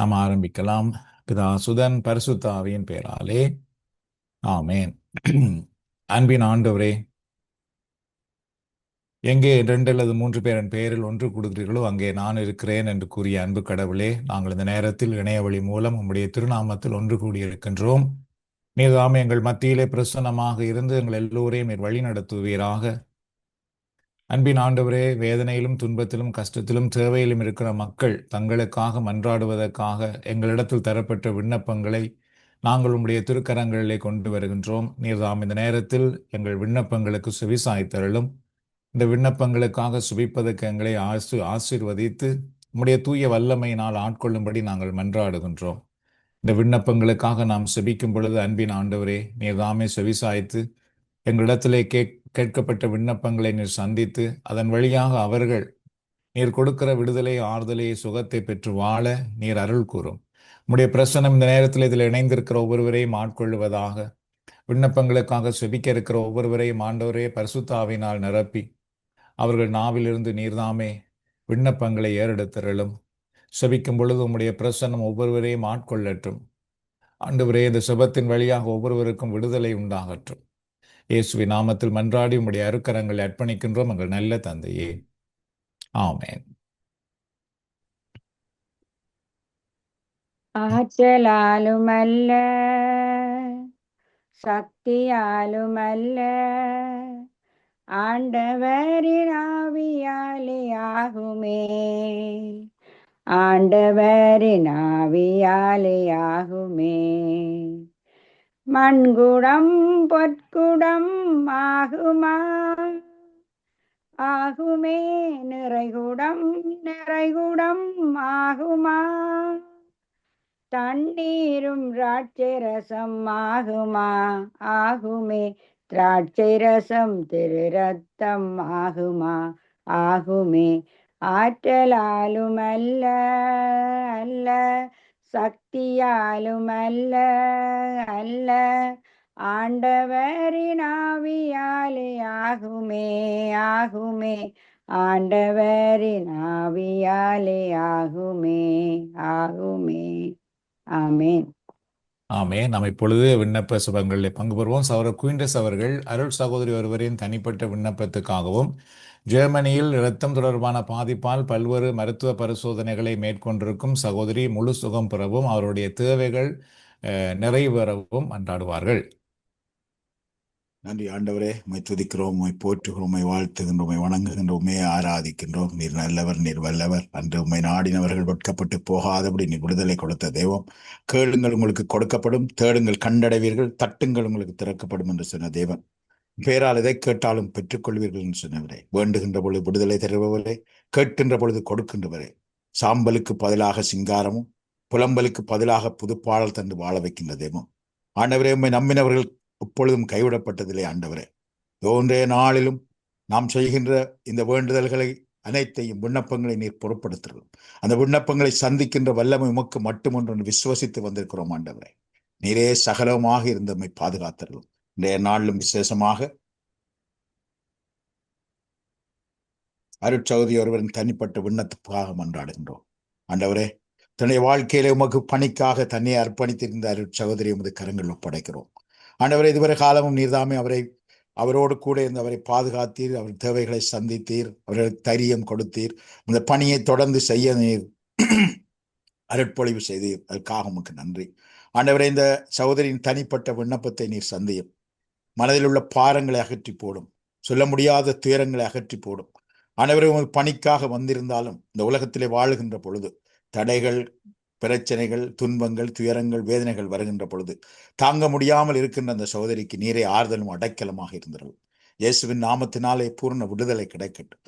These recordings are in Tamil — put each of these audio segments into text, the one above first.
நாம் ஆரம்பிக்கலாம். பிதா சுதன் பரிசுத்த ஆவியின் பெயராலே ஆமேன். அன்பின் ஆண்டவரே, எங்கே 2 அல்லது 3 பேர் என் பெயரில் ஒன்று கூடுகிறீர்களோ அங்கே நான் இருக்கிறேன் என்று கூறிய அன்பு கடவுளே, நாங்கள் இந்த நேரத்தில் இணையவழி மூலம் உம்முடைய திருநாமத்தில் ஒன்று கூடியிருக்கின்றோம். நீர் தாமே எங்கள் மத்தியிலே பிரசன்னமாக இருந்து எங்கள் எல்லோரையும் நீர் வழி நடத்துவீராக. அன்பின் ஆண்டவரே, வேதனையிலும் துன்பத்திலும் கஷ்டத்திலும் தேவையிலும் இருக்கிற மக்கள் தங்களுக்காக மன்றாடுவதற்காக எங்களிடத்தில் தரப்பட்ட விண்ணப்பங்களை நாங்கள் உம்முடைய திருக்கரங்களிலே கொண்டு வருகின்றோம். நீர்தாம் இந்த நேரத்தில் எங்கள் விண்ணப்பங்களுக்கு செவிசாய்த்தருளும். இந்த விண்ணப்பங்களுக்காக சுபிப்பதற்கு எங்களை ஆசீர்வதித்து உம்முடைய தூய வல்லமையினால் ஆட்கொள்ளும்படி நாங்கள் மன்றாடுகின்றோம். இந்த விண்ணப்பங்களுக்காக நாம் செபிக்கும் பொழுது அன்பின் ஆண்டவரே, நீர்தாமே செவிசாய்த்து எங்களிடத்திலே கேட்கப்பட்ட விண்ணப்பங்களை நீர் சந்தித்து அதன் வழியாக அவர்கள் நீர் கொடுக்கிற விடுதலை, ஆறுதலை, சுகத்தை பெற்று வாழ நீர் அருள் கூறும். உம்முடைய பிரசனம் இந்த நேரத்தில் இதில் இணைந்திருக்கிற ஒவ்வொருவரையும் ஆட்கொள்வதாக. விண்ணப்பங்களுக்காக செபிக்க இருக்கிற ஒவ்வொருவரையும் ஆண்டவரே பரிசுத்த ஆவியினால் நிரப்பி அவர்கள் நாவிலிருந்து நீர்தாமே விண்ணப்பங்களை ஏறெடுத்தருளும். செபிக்கும் பொழுது உம்முடைய பிரசன்னம் ஒவ்வொருவரையும் ஆட்கொள்ளட்டும். ஆண்டவரே, இந்த செபத்தின் வழியாக ஒவ்வொருவருக்கும் விடுதலை உண்டாகட்டும். இயேசுவின் நாமத்தில் மன்றாடி உம்முடைய அருக்கரங்களை அர்ப்பணிக்கின்றோம் எங்கள் நல்ல தந்தையே, ஆமேன். ஆற்றலாலுமல்ல, சக்தியாலுமல்ல, ஆண்டவரின் ஆவியாலே ஆகுமே. ஆண்டவரின் ஆவியாலே ஆகுமே. மண்குடம் பொற்குடம் ஆகுமா? ஆகுமே. நிறைகுடம் நிறைகுடம் ஆகுமா? தண்ணீரும் திராட்சை ரசம் ஆகுமா? ஆகுமே. திராட்சை ரசம் திரு ரத்தம் ஆகுமா? ஆகுமே. ஆற்றலாலும் அல்ல அல்ல, சக்தியாலும் அல்ல அல்ல, ஆண்டவரின் ஆவியாலே ஆகுமே ஆகுமே. ஆண்டவரின் ஆவியாலே ஆகுமே ஆகுமே. ஆமேன். ஆமேன். நாம் இப்பொழுது விண்ணப்ப சுபங்களில் பங்கு பெறுவோம். சகோதரர் குயின்டஸ் அவர்கள் அருள் சகோதரி ஒருவரின் தனிப்பட்ட விண்ணப்பத்துக்காகவும் ஜெர்மனியில் இரத்தம் தொடர்பான பாதிப்பால் பல்வேறு மருத்துவ பரிசோதனைகளை மேற்கொண்டிருக்கும் சகோதரி முழு சுகம் பெறவும் அவருடைய தேவைகள் நிறைவேறவும் மன்றாடுவார்கள். நன்றி ஆண்டவரே, உம்மை துதிக்கிறோம், உம்மை போற்றுகிறோம், உம்மை வாழ்த்துகின்றோம், உம்மை வணங்குகின்றோம், உம்மை ஆராதிக்கின்றோம். நீர் நல்லவர், நீர் வல்லவர். அன்று உம்மை நாடினவர்கள் வெட்கப்பட்டு போகாதபடி நீர் விடுதலை கொடுத்த தெய்வம். கேளுங்கள் உங்களுக்கு கொடுக்கப்படும், தேடுங்கள் கண்டடைவீர்கள், தட்டுங்கள் உங்களுக்கு திறக்கப்படும் என்று சொன்ன தேவன். பேரால் எதை கேட்டாலும் பெற்றுக்கொள்வீர்கள் என்று சொன்னவரே, வேண்டுகின்ற பொழுது விடுதலை தருபவரே, கேட்கின்ற பொழுது கொடுக்கின்றவரே, சாம்பலுக்கு பதிலாக சிங்காரமும் புலம்பலுக்கு பதிலாக புதுப்பாடல் தந்து வாழ வைக்கின்ற தெய்வம். ஆண்டவரே, உம்மை நம்பினவர்கள் எப்பொழுதும் கைவிடப்பட்டதில்லை. ஆண்டவரே, ஒன்றைய நாளிலும் நாம் செய்கின்ற இந்த வேண்டுதல்களை அனைத்தையும் விண்ணப்பங்களை நீர் பொருட்படுத்துகிறோம். அந்த விண்ணப்பங்களை சந்திக்கின்ற வல்லமை உமக்கு மட்டுமொன்று விசுவசித்து வந்திருக்கிறோம். ஆண்டவரே, நீரே சகலமாக இருந்தமை பாதுகாத்தரும். இன்றைய நாளிலும் விசேஷமாக அருட்சகோதரி ஒருவரின் தனிப்பட்ட விண்ணத்துக்காக மன்றாடுகின்றோம். ஆண்டவரே, தன்னுடைய வாழ்க்கையில உமக்கு பணிக்காக தன்னை அர்ப்பணித்திருந்த அருட்சகோதரி உமது கரங்கள் ஒப்படைக்கிறோம். ஆண்டவரே, இதுவரை காலமும் நீர்தாமே அவரோடு கூட இருந்து அவரை பாதுகாத்தீர், அவர் தேவைகளை சந்தித்தீர், அவர்களுக்கு தைரியம் கொடுத்தீர், இந்த பணியை தொடர்ந்து செய்ய நீர் அருட்பொழிவு செய்தீர். அதற்காக உமக்கு நன்றி. ஆண்டவரே, இந்த சகோதரியின் தனிப்பட்ட விண்ணப்பத்தை நீர் சந்தியும். மனதில் உள்ள பாரங்களை அகற்றி போடும், சொல்ல முடியாத துயரங்களை அகற்றி போடும். ஆண்டவரே, உங்கள் பணிக்காக வந்திருந்தாலும் இந்த உலகத்திலே வாழுகின்ற பொழுது தடைகள், பிரச்சனைகள், துன்பங்கள், துயரங்கள், வேதனைகள் வருகின்ற பொழுது தாங்க முடியாமல் இருக்கின்ற அந்த சகோதரிக்கு நீரே ஆறுதலும் அடைக்கலமாக இருந்தது. இயேசுவின் நாமத்தினாலே பூர்ண விடுதலை கிடைக்கட்டும்.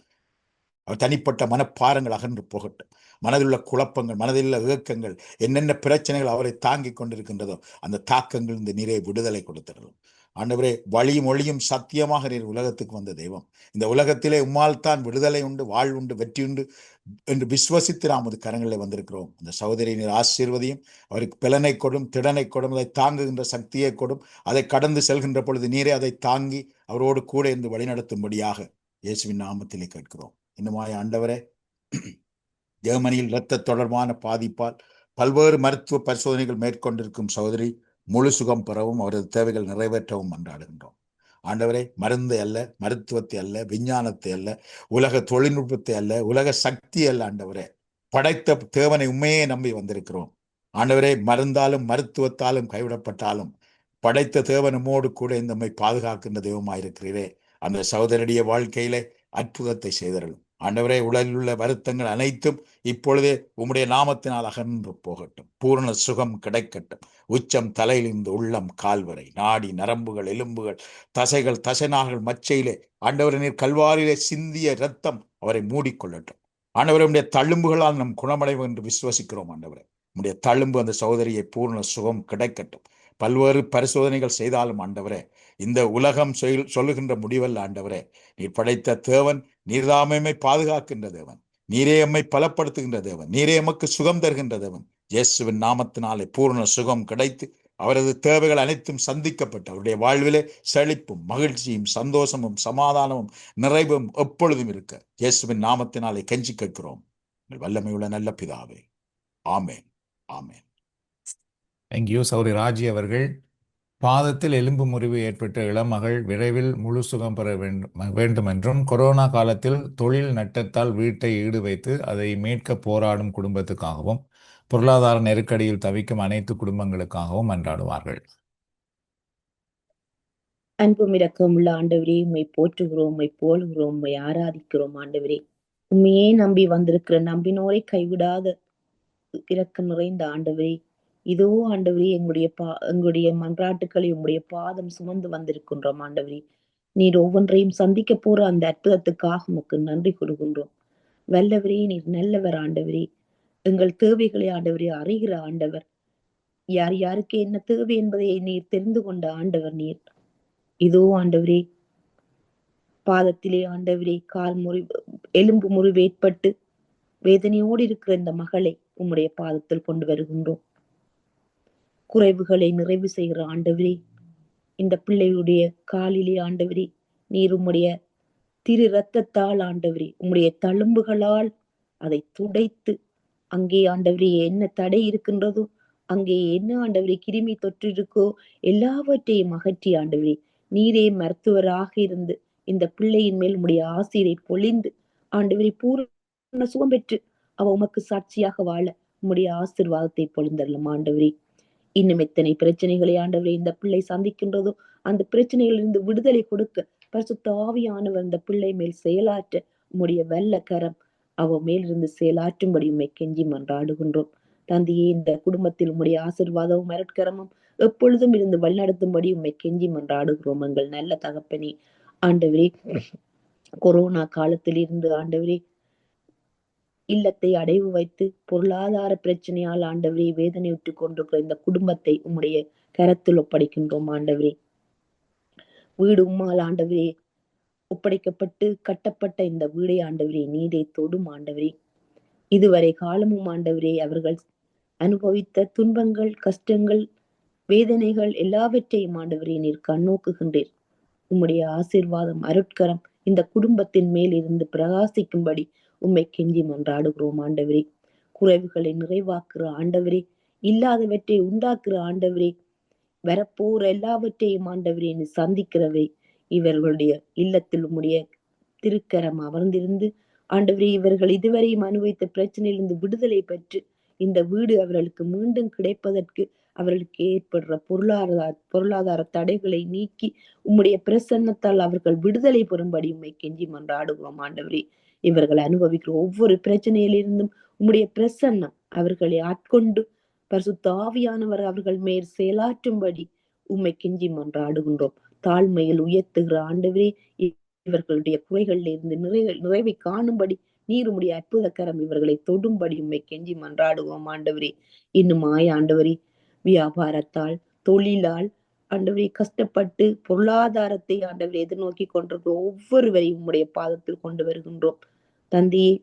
அவர் தனிப்பட்ட மனப்பாரங்கள் அகன்று போகட்டும். மனதில் உள்ள குழப்பங்கள், மனதில் உள்ள இயக்கங்கள், என்னென்ன பிரச்சனைகள் அவரை தாங்கி கொண்டிருக்கின்றதோ அந்த தாக்கங்கள் இந்த நீரை விடுதலை கொடுத்திடலாம். ஆண்டவரே, வழியும் ஒளியும் சத்தியமாக நீர் உலகத்துக்கு வந்த தெய்வம். இந்த உலகத்திலே உம்மால் தான் விடுதலை உண்டு, வாழ்வு உண்டு, வெற்றி உண்டு என்று விசுவசித்து நாம் அது கரங்களில் வந்திருக்கிறோம். அந்த சகோதரி நீர் ஆசீர்வதியும், அவருக்கு பலனை கொடும், திடனை கொடும், அதை தாங்குகின்ற சக்தியை கொடும். அதை கடந்து செல்கின்ற பொழுது நீரே அதை தாங்கி அவரோடு கூட இருந்து வழிநடத்தும்படியாக இயேசுவின் நாமத்திலே கேட்கிறோம். இன்னுமாய் ஆண்டவரே, ஜெர்மனியில் இரத்த தொடர்பான பாதிப்பால் பல்வேறு மருத்துவ பரிசோதனைகள் மேற்கொண்டிருக்கும் சகோதரி முழு சுகம் பெறவும் அவரது தேவைகள் நிறைவேற்றவும் மன்றாடுகின்றோம். ஆண்டவரே, மருந்து அல்ல, மருத்துவத்தை அல்ல, விஞ்ஞானத்தை அல்ல, உலக தொழில்நுட்பத்தை அல்ல, உலக சக்தி அல்ல ஆண்டவரே, படைத்த தேவனை உண்மையே நம்பி வந்திருக்கிறோம். ஆண்டவரே, மருந்தாலும் மருத்துவத்தாலும் கைவிடப்பட்டாலும் படைத்த தேவன் நம்மோடு கூட நம்மை பாதுகாக்கின்ற தெய்வமாயிருக்கிறீரே. அந்த சகோதரனுடைய வாழ்க்கையிலே அற்புதத்தை செய்தருளும் ஆண்டவரே. உடலில் உள்ள வருத்தங்கள் அனைத்தும் இப்பொழுதே உம்முடைய நாமத்தினால் அகன்று போகட்டும். பூரண சுகம் கிடைக்கட்டும். உச்சம் தலையிலிருந்து உள்ளம் கால்வரை, நாடி நரம்புகள், எலும்புகள், தசைகள், தசைநார்கள் மச்சையிலே ஆண்டவரே நீர் கல்வாரியிலே சிந்திய இரத்தம் அவரை மூடிக்கொள்ளட்டும். ஆண்டவரே, உடைய தழும்புகளால் நம் குணமடைவோம் என்று விசுவசிக்கிறோம். ஆண்டவரே, உடைய தழும்பு அந்த சகோதரியை பூர்ண சுகம் கிடைக்கட்டும். பல்வேறு பரிசோதனைகள் செய்தாலும் ஆண்டவரே, இந்த உலகம் சொல்லுகின்ற முடிவல்ல ஆண்டவரே. நீர் படைத்த தேவன், நீர்தாமே பாதுகாக்கின்ற தேவன், நீரே எம்மை பலப்படுத்துகின்ற தேவன், நீரே எமக்கு சுகம் தருகின்ற தேவன். இயேசுவின் நாமத்தினாலே பூர்ண சுகம் கிடைத்து அவரது தேவைகள் அனைத்தும் சந்திக்கப்பட்டு அவருடைய வாழ்விலே செழிப்பும் மகிழ்ச்சியும் சந்தோஷமும் சமாதானமும் நிறைவும் எப்பொழுதும் இருக்க இயேசுவின் நாமத்தினாலே கெஞ்சி கேட்கிறோம் வல்லமையுள்ள நல்ல பிதாவே. ஆமேன், ஆமேன். தேங்க்யூ. சௌரி ராஜி அவர்கள், பாதத்தில் எலும்பு முறிவு ஏற்பட்ட இளமகள் விரைவில் முழு சுகம் பெற வேண்டும் என்றும், கொரோனா காலத்தில் தொழில் நட்டத்தால் வீட்டை ஈடு வைத்து அதை மீட்க போராடும் குடும்பத்துக்காகவும், பொருளாதார நெருக்கடியில் தவிக்கும் அனைத்து குடும்பங்களுக்காகவும் மன்றாடுவார்கள். அன்பும் இரக்கம் உள்ள ஆண்டவரே, உம்மை போற்றுகிறோம், உம்மை போலுகிறோம், உம்மை ஆராதிக்கிறோம். ஆண்டவரே, உண்மையே நம்பி வந்திருக்கிற நம்பினோரை கைவிடாத இரக்கம் நிறைந்த ஆண்டவரே, இதோ ஆண்டவரே எங்களுடைய மன்றாட்டுக்களை உங்களுடைய பாதம் சுமந்து வந்திருக்கின்றோம். ஆண்டவரே, நீர் ஒவ்வொன்றையும் சந்திக்க போற அந்த அற்புதத்துக்காக உமக்கு நன்றி கொடுக்கின்றோம். வல்லவரே, நீர் நல்லவர் ஆண்டவரே. எங்கள் தேவைகளை ஆண்டவரே அறிகிற ஆண்டவர். யார் யாருக்கு என்ன தேவை என்பதை நீர் தெரிந்து கொண்ட ஆண்டவர் நீர். இதோ ஆண்டவரே, பாதத்திலே ஆண்டவரே எலும்பு முறிவு ஏற்பட்டு வேதனையோடு இருக்கிற இந்த மகளை உம்முடைய பாதத்தில் கொண்டு வருகின்றோம். குறைவுகளை நிறைவு செய்கிற ஆண்டவரே, இந்த பிள்ளையுடைய காலிலே ஆண்டவரே நீர் உம்முடைய திரு இரத்தத்தால் ஆண்டவரே, உம்முடைய தழும்புகளால் அதை துடைத்து, அங்கே ஆண்டவரே என்ன தடை இருக்கின்றதோ, அங்கே என்ன ஆண்டவரே கிருமி தொற்று இருக்கோ எல்லாவற்றையும் அகற்றி ஆண்டவரே, நீரே மருத்துவராக இருந்து இந்த பிள்ளையின் மேல் உம்முடைய ஆசிரை பொழிந்து ஆண்டவரே பூரண சுகம் பெற்று அவ உமக்கு சாட்சியாக வாழ உம்முடைய ஆசீர்வாதத்தை பொழிந்தரலாம். ஆண்டவரே, இன்னும் எத்தனை பிரச்சனைகளை ஆண்டவரே இந்த பிள்ளை சந்திக்கின்றதோ அந்த பிரச்சனைகளிலிருந்து விடுதலை கொடுக்க பரிசுத்த ஆவியானவர் இந்த பிள்ளை மேல் செயலாற்ற உம்முடைய வல்ல கரம் அவ மேலிருந்து செயலாற்றும்படி உம்மை கெஞ்சி மன்றாடுகின்றோம். தந்தையே, இந்த குடும்பத்தில் உம்முடைய ஆசீர்வாதமும் மரட்கரமும் எப்பொழுதும் இருந்து வழிநடத்தும்படி உம்மை கெஞ்சி மன்றாடுகிறோம். எங்கள் நல்ல தகப்பனே, ஆண்டவரே, கொரோனா காலத்தில் இருந்து ஆண்டவரே இல்லத்தை அடைவு வைத்து பொருளாதார பிரச்சனையால் ஆண்டவரே வேதனையுற்று கொண்டிருக்கிற இந்த குடும்பத்தை உம்முடைய கரத்தில் ஒப்படைக்கின்றோம். ஆண்டவரே, வீடு உம்மால் ஆண்டவரே ஒப்படைக்கப்பட்டு கட்டப்பட்ட இந்த வீடை ஆண்டவரே நீரே தொடும். ஆண்டவரே, இதுவரை காலமும் ஆண்டவரே அவர்கள் அனுபவித்த துன்பங்கள், கஷ்டங்கள், வேதனைகள் எல்லாவற்றையும் ஆண்டவரே நீர் கண்ணோக்குகின்றீர். உம்முடைய ஆசீர்வாதம் அருட்கரம் இந்த குடும்பத்தின் மேல் இருந்து பிரகாசிக்கும்படி உம்மை கெஞ்சி மன்றாடுகிறோம். ஆண்டவரே, குறைவுகளை நிறைவாக்குற ஆண்டவரே, இல்லாதவற்றை உண்டாக்குற ஆண்டவரே, வரப்போற எல்லாவற்றையும் ஆண்டவரே நீ சந்திக்கிறவை இவர்களுடைய இல்லத்தில் உம்முடைய திருக்கரம் அமர்ந்திருந்து ஆண்டவரே இவர்கள் இதுவரையும் அனுபவித்த பிரச்சனையிலிருந்து விடுதலை பெற்று இந்த வீடு அவர்களுக்கு மீண்டும் கிடைப்பதற்கு அவர்களுக்கு ஏற்படுற பொருளாதார தடைகளை நீக்கி உம்முடைய பிரசன்னத்தால் அவர்கள் விடுதலை பெறும்படி உம்மை கெஞ்சி மன்றாடுகிறோம். ஆண்டவரே, இவர்கள் அனுபவிக்கிற ஒவ்வொரு பிரச்சனையிலிருந்தும் உம்முடைய பிரசன்னம் அவர்களை ஆட்கொண்டு பரிசுத்த ஆவியானவர் அவர்கள் மேல் செயலாற்றும்படி உம்மை கெஞ்சி மன்றாடுகின்றோம். தாழ்மையில் உயர்த்துகிற ஆண்டவரே, இவர்களுடைய குறைகளில் இருந்து நிறைவை காணும்படி நீர் உம்முடைய அற்புத கரம் இவர்களை தொடும்படி உம்மை கெஞ்சி மன்றாடுவோம். ஆண்டவரே, இன்னும் ஆண்டவரே வியாபாரத்தால் தொழிலால் ஆண்டவரே கஷ்டப்பட்டு பொருளாதாரத்தை ஆண்டவரை எதிர்நோக்கி கொண்டிருக்கிற ஒவ்வொருவரையும் உம்முடைய பாதத்தில் கொண்டு வருகின்றோம். தந்தையே,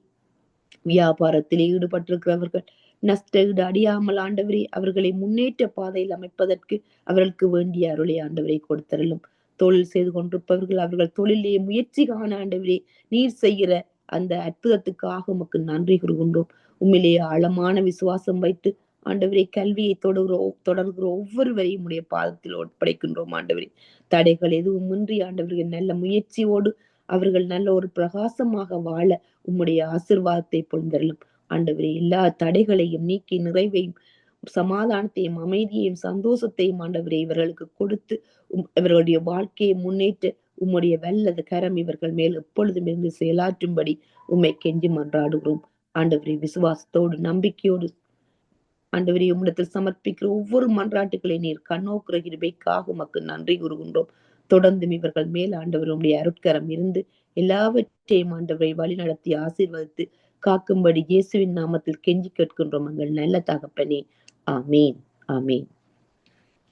வியாபாரத்தில் ஈடுபட்டிருக்கிறவர்கள் நஷ்ட ஈடு அடியாமல் ஆண்டவரே அவர்களை முன்னேற்ற பாதையில் அமைப்பதற்கு அவர்களுக்கு வேண்டிய அருளை ஆண்டவரை கொடுத்தரலும். தொழில் செய்து கொண்டிருப்பவர்கள் அவர்கள் தொழிலே முயற்சி காண ஆண்டவரே நீர் செய்கிற அந்த அற்புதத்துக்காக உமக்கு நன்றி கூறுகின்றோம். உண்மையிலேயே ஆழமான விசுவாசம் வைத்து ஆண்டவரே கல்வியை தொடர்கிற ஒவ்வொருவரையும் உடைய பாதத்தில் ஒப்படைக்கின்றோம் ஆண்டவரே. தடைகள் எதுவுமின்றி ஆண்டவர்கள் நல்ல முயற்சியோடு அவர்கள் நல்ல ஒரு பிரகாசமாக வாழ உம்முடைய ஆசீர்வாதத்தை பொழுந்தருளும் ஆண்டவரே. எல்லா தடைகளையும் நீக்கி நிறைவையும் சமாதானத்தையும் அமைதியையும் சந்தோஷத்தையும் ஆண்டவரே இவர்களுக்கு கொடுத்து இவர்களுடைய வாழ்க்கையை முன்னேற்ற உம்முடைய வல்லது கரம் இவர்கள் மேல் எப்பொழுதும் இருந்து செயலாற்றும்படி உம்மை கெஞ்சி மன்றாடுகிறோம் ஆண்டவரே. விசுவாசத்தோடு நம்பிக்கையோடு ஆண்டவரே உம்மிடத்தில் சமர்ப்பிக்கிற ஒவ்வொரு மன்றாட்டுகளை நீர் கண்ணோக்குற கிருபைக்காக உமக்கு நன்றி கூறுகின்றோம். தொடர்ந்தும் இவர்கள் மேல் ஆண்டவர் உம்முடைய அருட்கரம் இருந்து எல்லாவற்றையும் ஆண்டவரை வழி நடத்தி ஆசீர்வதித்து காக்கும்படி இயேசுவின் நாமத்தில் கெஞ்சி கேட்கின்றோம் எங்கள் நல்ல தகப்பனே. ஆமீன் ஆமீன்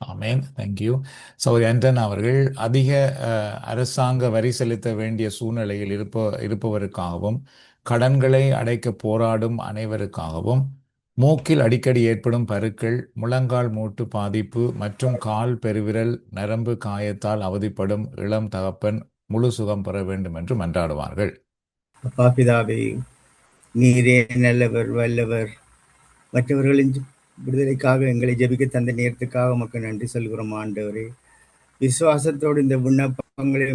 ஆமேன். தேங்க்யூ. சௌரி ஆண்டன் அவர்கள் அதிக அரசாங்க வரி செலுத்த வேண்டிய சூழ்நிலையில் இருப்பவருக்காகவும் கடன்களை அடைக்க போராடும் அனைவருக்காகவும் மூக்கில் அடிக்கடி ஏற்படும் பருக்கள், முழங்கால் மூட்டு பாதிப்பு மற்றும் கால் பெருவிரல் நரம்பு காயத்தால் அவதிப்படும் இளம் தகப்பன் முழு சுகம் பெற வேண்டும் என்று மன்றாடுவார்கள். அப்பா பிதாவே, நீரே நல்லவர் வல்லவர். மற்றவர்களின் விடுதலைக்காக எங்களை ஜெபிக்க தந்த நேரத்துக்காக உமக்கு நன்றி சொல்கிறோம் ஆண்டவரே. விசுவாசத்தோடு இந்த விண்ணப்பங்களை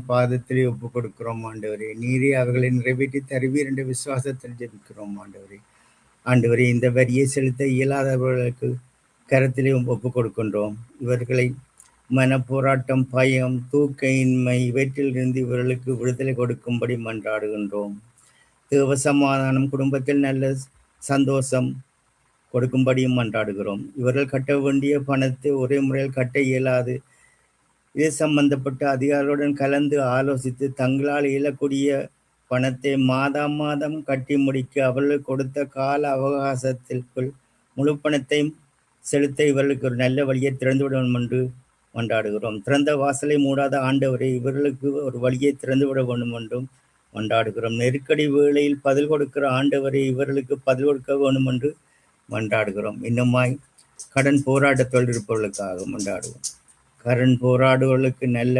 பாதத்திலே ஒப்பு கொடுக்கிறோம் ஆண்டவரே. நீரே அவர்களை நிறைவேற்றி தருவீர் என்ற விசுவாசத்தில் ஜெபிக்கிறோம் ஆண்டவரே. ஆண்டவரே, இந்த வரியை செலுத்த இயலாதவர்களுக்கு கரத்திலே ஒப்பு கொடுக்கின்றோம். இவர்களை மனப்போராட்டம், பயம், தூக்கையின்மை இவற்றிலிருந்து இவர்களுக்கு விடுதலை கொடுக்கும்படி மன்றாடுகின்றோம். தேவ சமாதானம், குடும்பத்தில் நல்ல சந்தோஷம் கொடுக்கும்படியும் மன்றாடுகிறோம். இவர்கள் கட்ட வேண்டிய பணத்தை ஒரே முறையில் கட்ட இயலாது. இது சம்பந்தப்பட்ட அதிகாரிகளுடன் கலந்து ஆலோசித்து தங்களால் இயலக்கூடிய பணத்தை மாதம் கட்டி முடிக்க அவர்கள் கொடுத்த கால அவகாசத்திற்குள் முழு பணத்தையும் செலுத்த இவர்களுக்கு ஒரு நல்ல வழியை திறந்துவிடும் என்று மன்றாடுகிறோம். திறந்த வாசலை மூடாத ஆண்டவரை இவர்களுக்கு ஒரு வழியை திறந்துவிட வேண்டும் என்றும் மன்றாடுகிறோம். நெருக்கடி வேளையில் பதில் கொடுக்கிற ஆண்டவரை இவர்களுக்கு பதில் கொடுக்க வேண்டும் என்று மன்றாடுகிறோம். இன்னுமாய் கடன் போராட்டத்தோடு இருப்பவர்களுக்காக மன்றாடுவோம். கடன் போராடுவர்களுக்கு நல்ல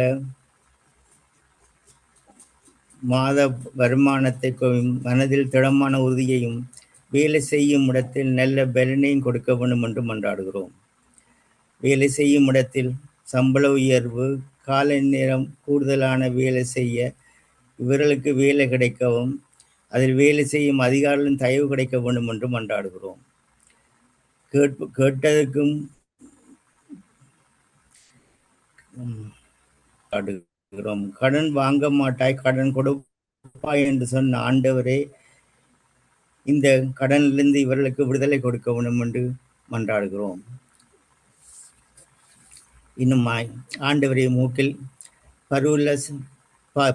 மாத வருமானத்தை மனதில் திடமான உறுதியையும் வேலை செய்யும் இடத்தில் நல்ல பலனையும் கொடுக்க வேண்டும் என்று மன்றாடுகிறோம். வேலை செய்யும் இடத்தில் சம்பள உயர்வு, காலை நேரம் கூடுதலான வேலை செய்ய இவர்களுக்கு வேலை கிடைக்கவும் அதில் வேலை செய்யும் அதிகாரிகளின் தயவு கிடைக்க வேண்டும் என்று மன்றாடுகிறோம். கேட்டதற்கும் கடன் வாங்க மாட்டாய், கடன் கொடுப்பாய் என்று சொன்ன ஆண்டவரே, இந்த கடனிலிருந்து இவர்களுக்கு விடுதலை கொடுக்க வேண்டும் என்று மன்றாடுகிறோம். இன்னுமாய் ஆண்டவரே, மூக்கில்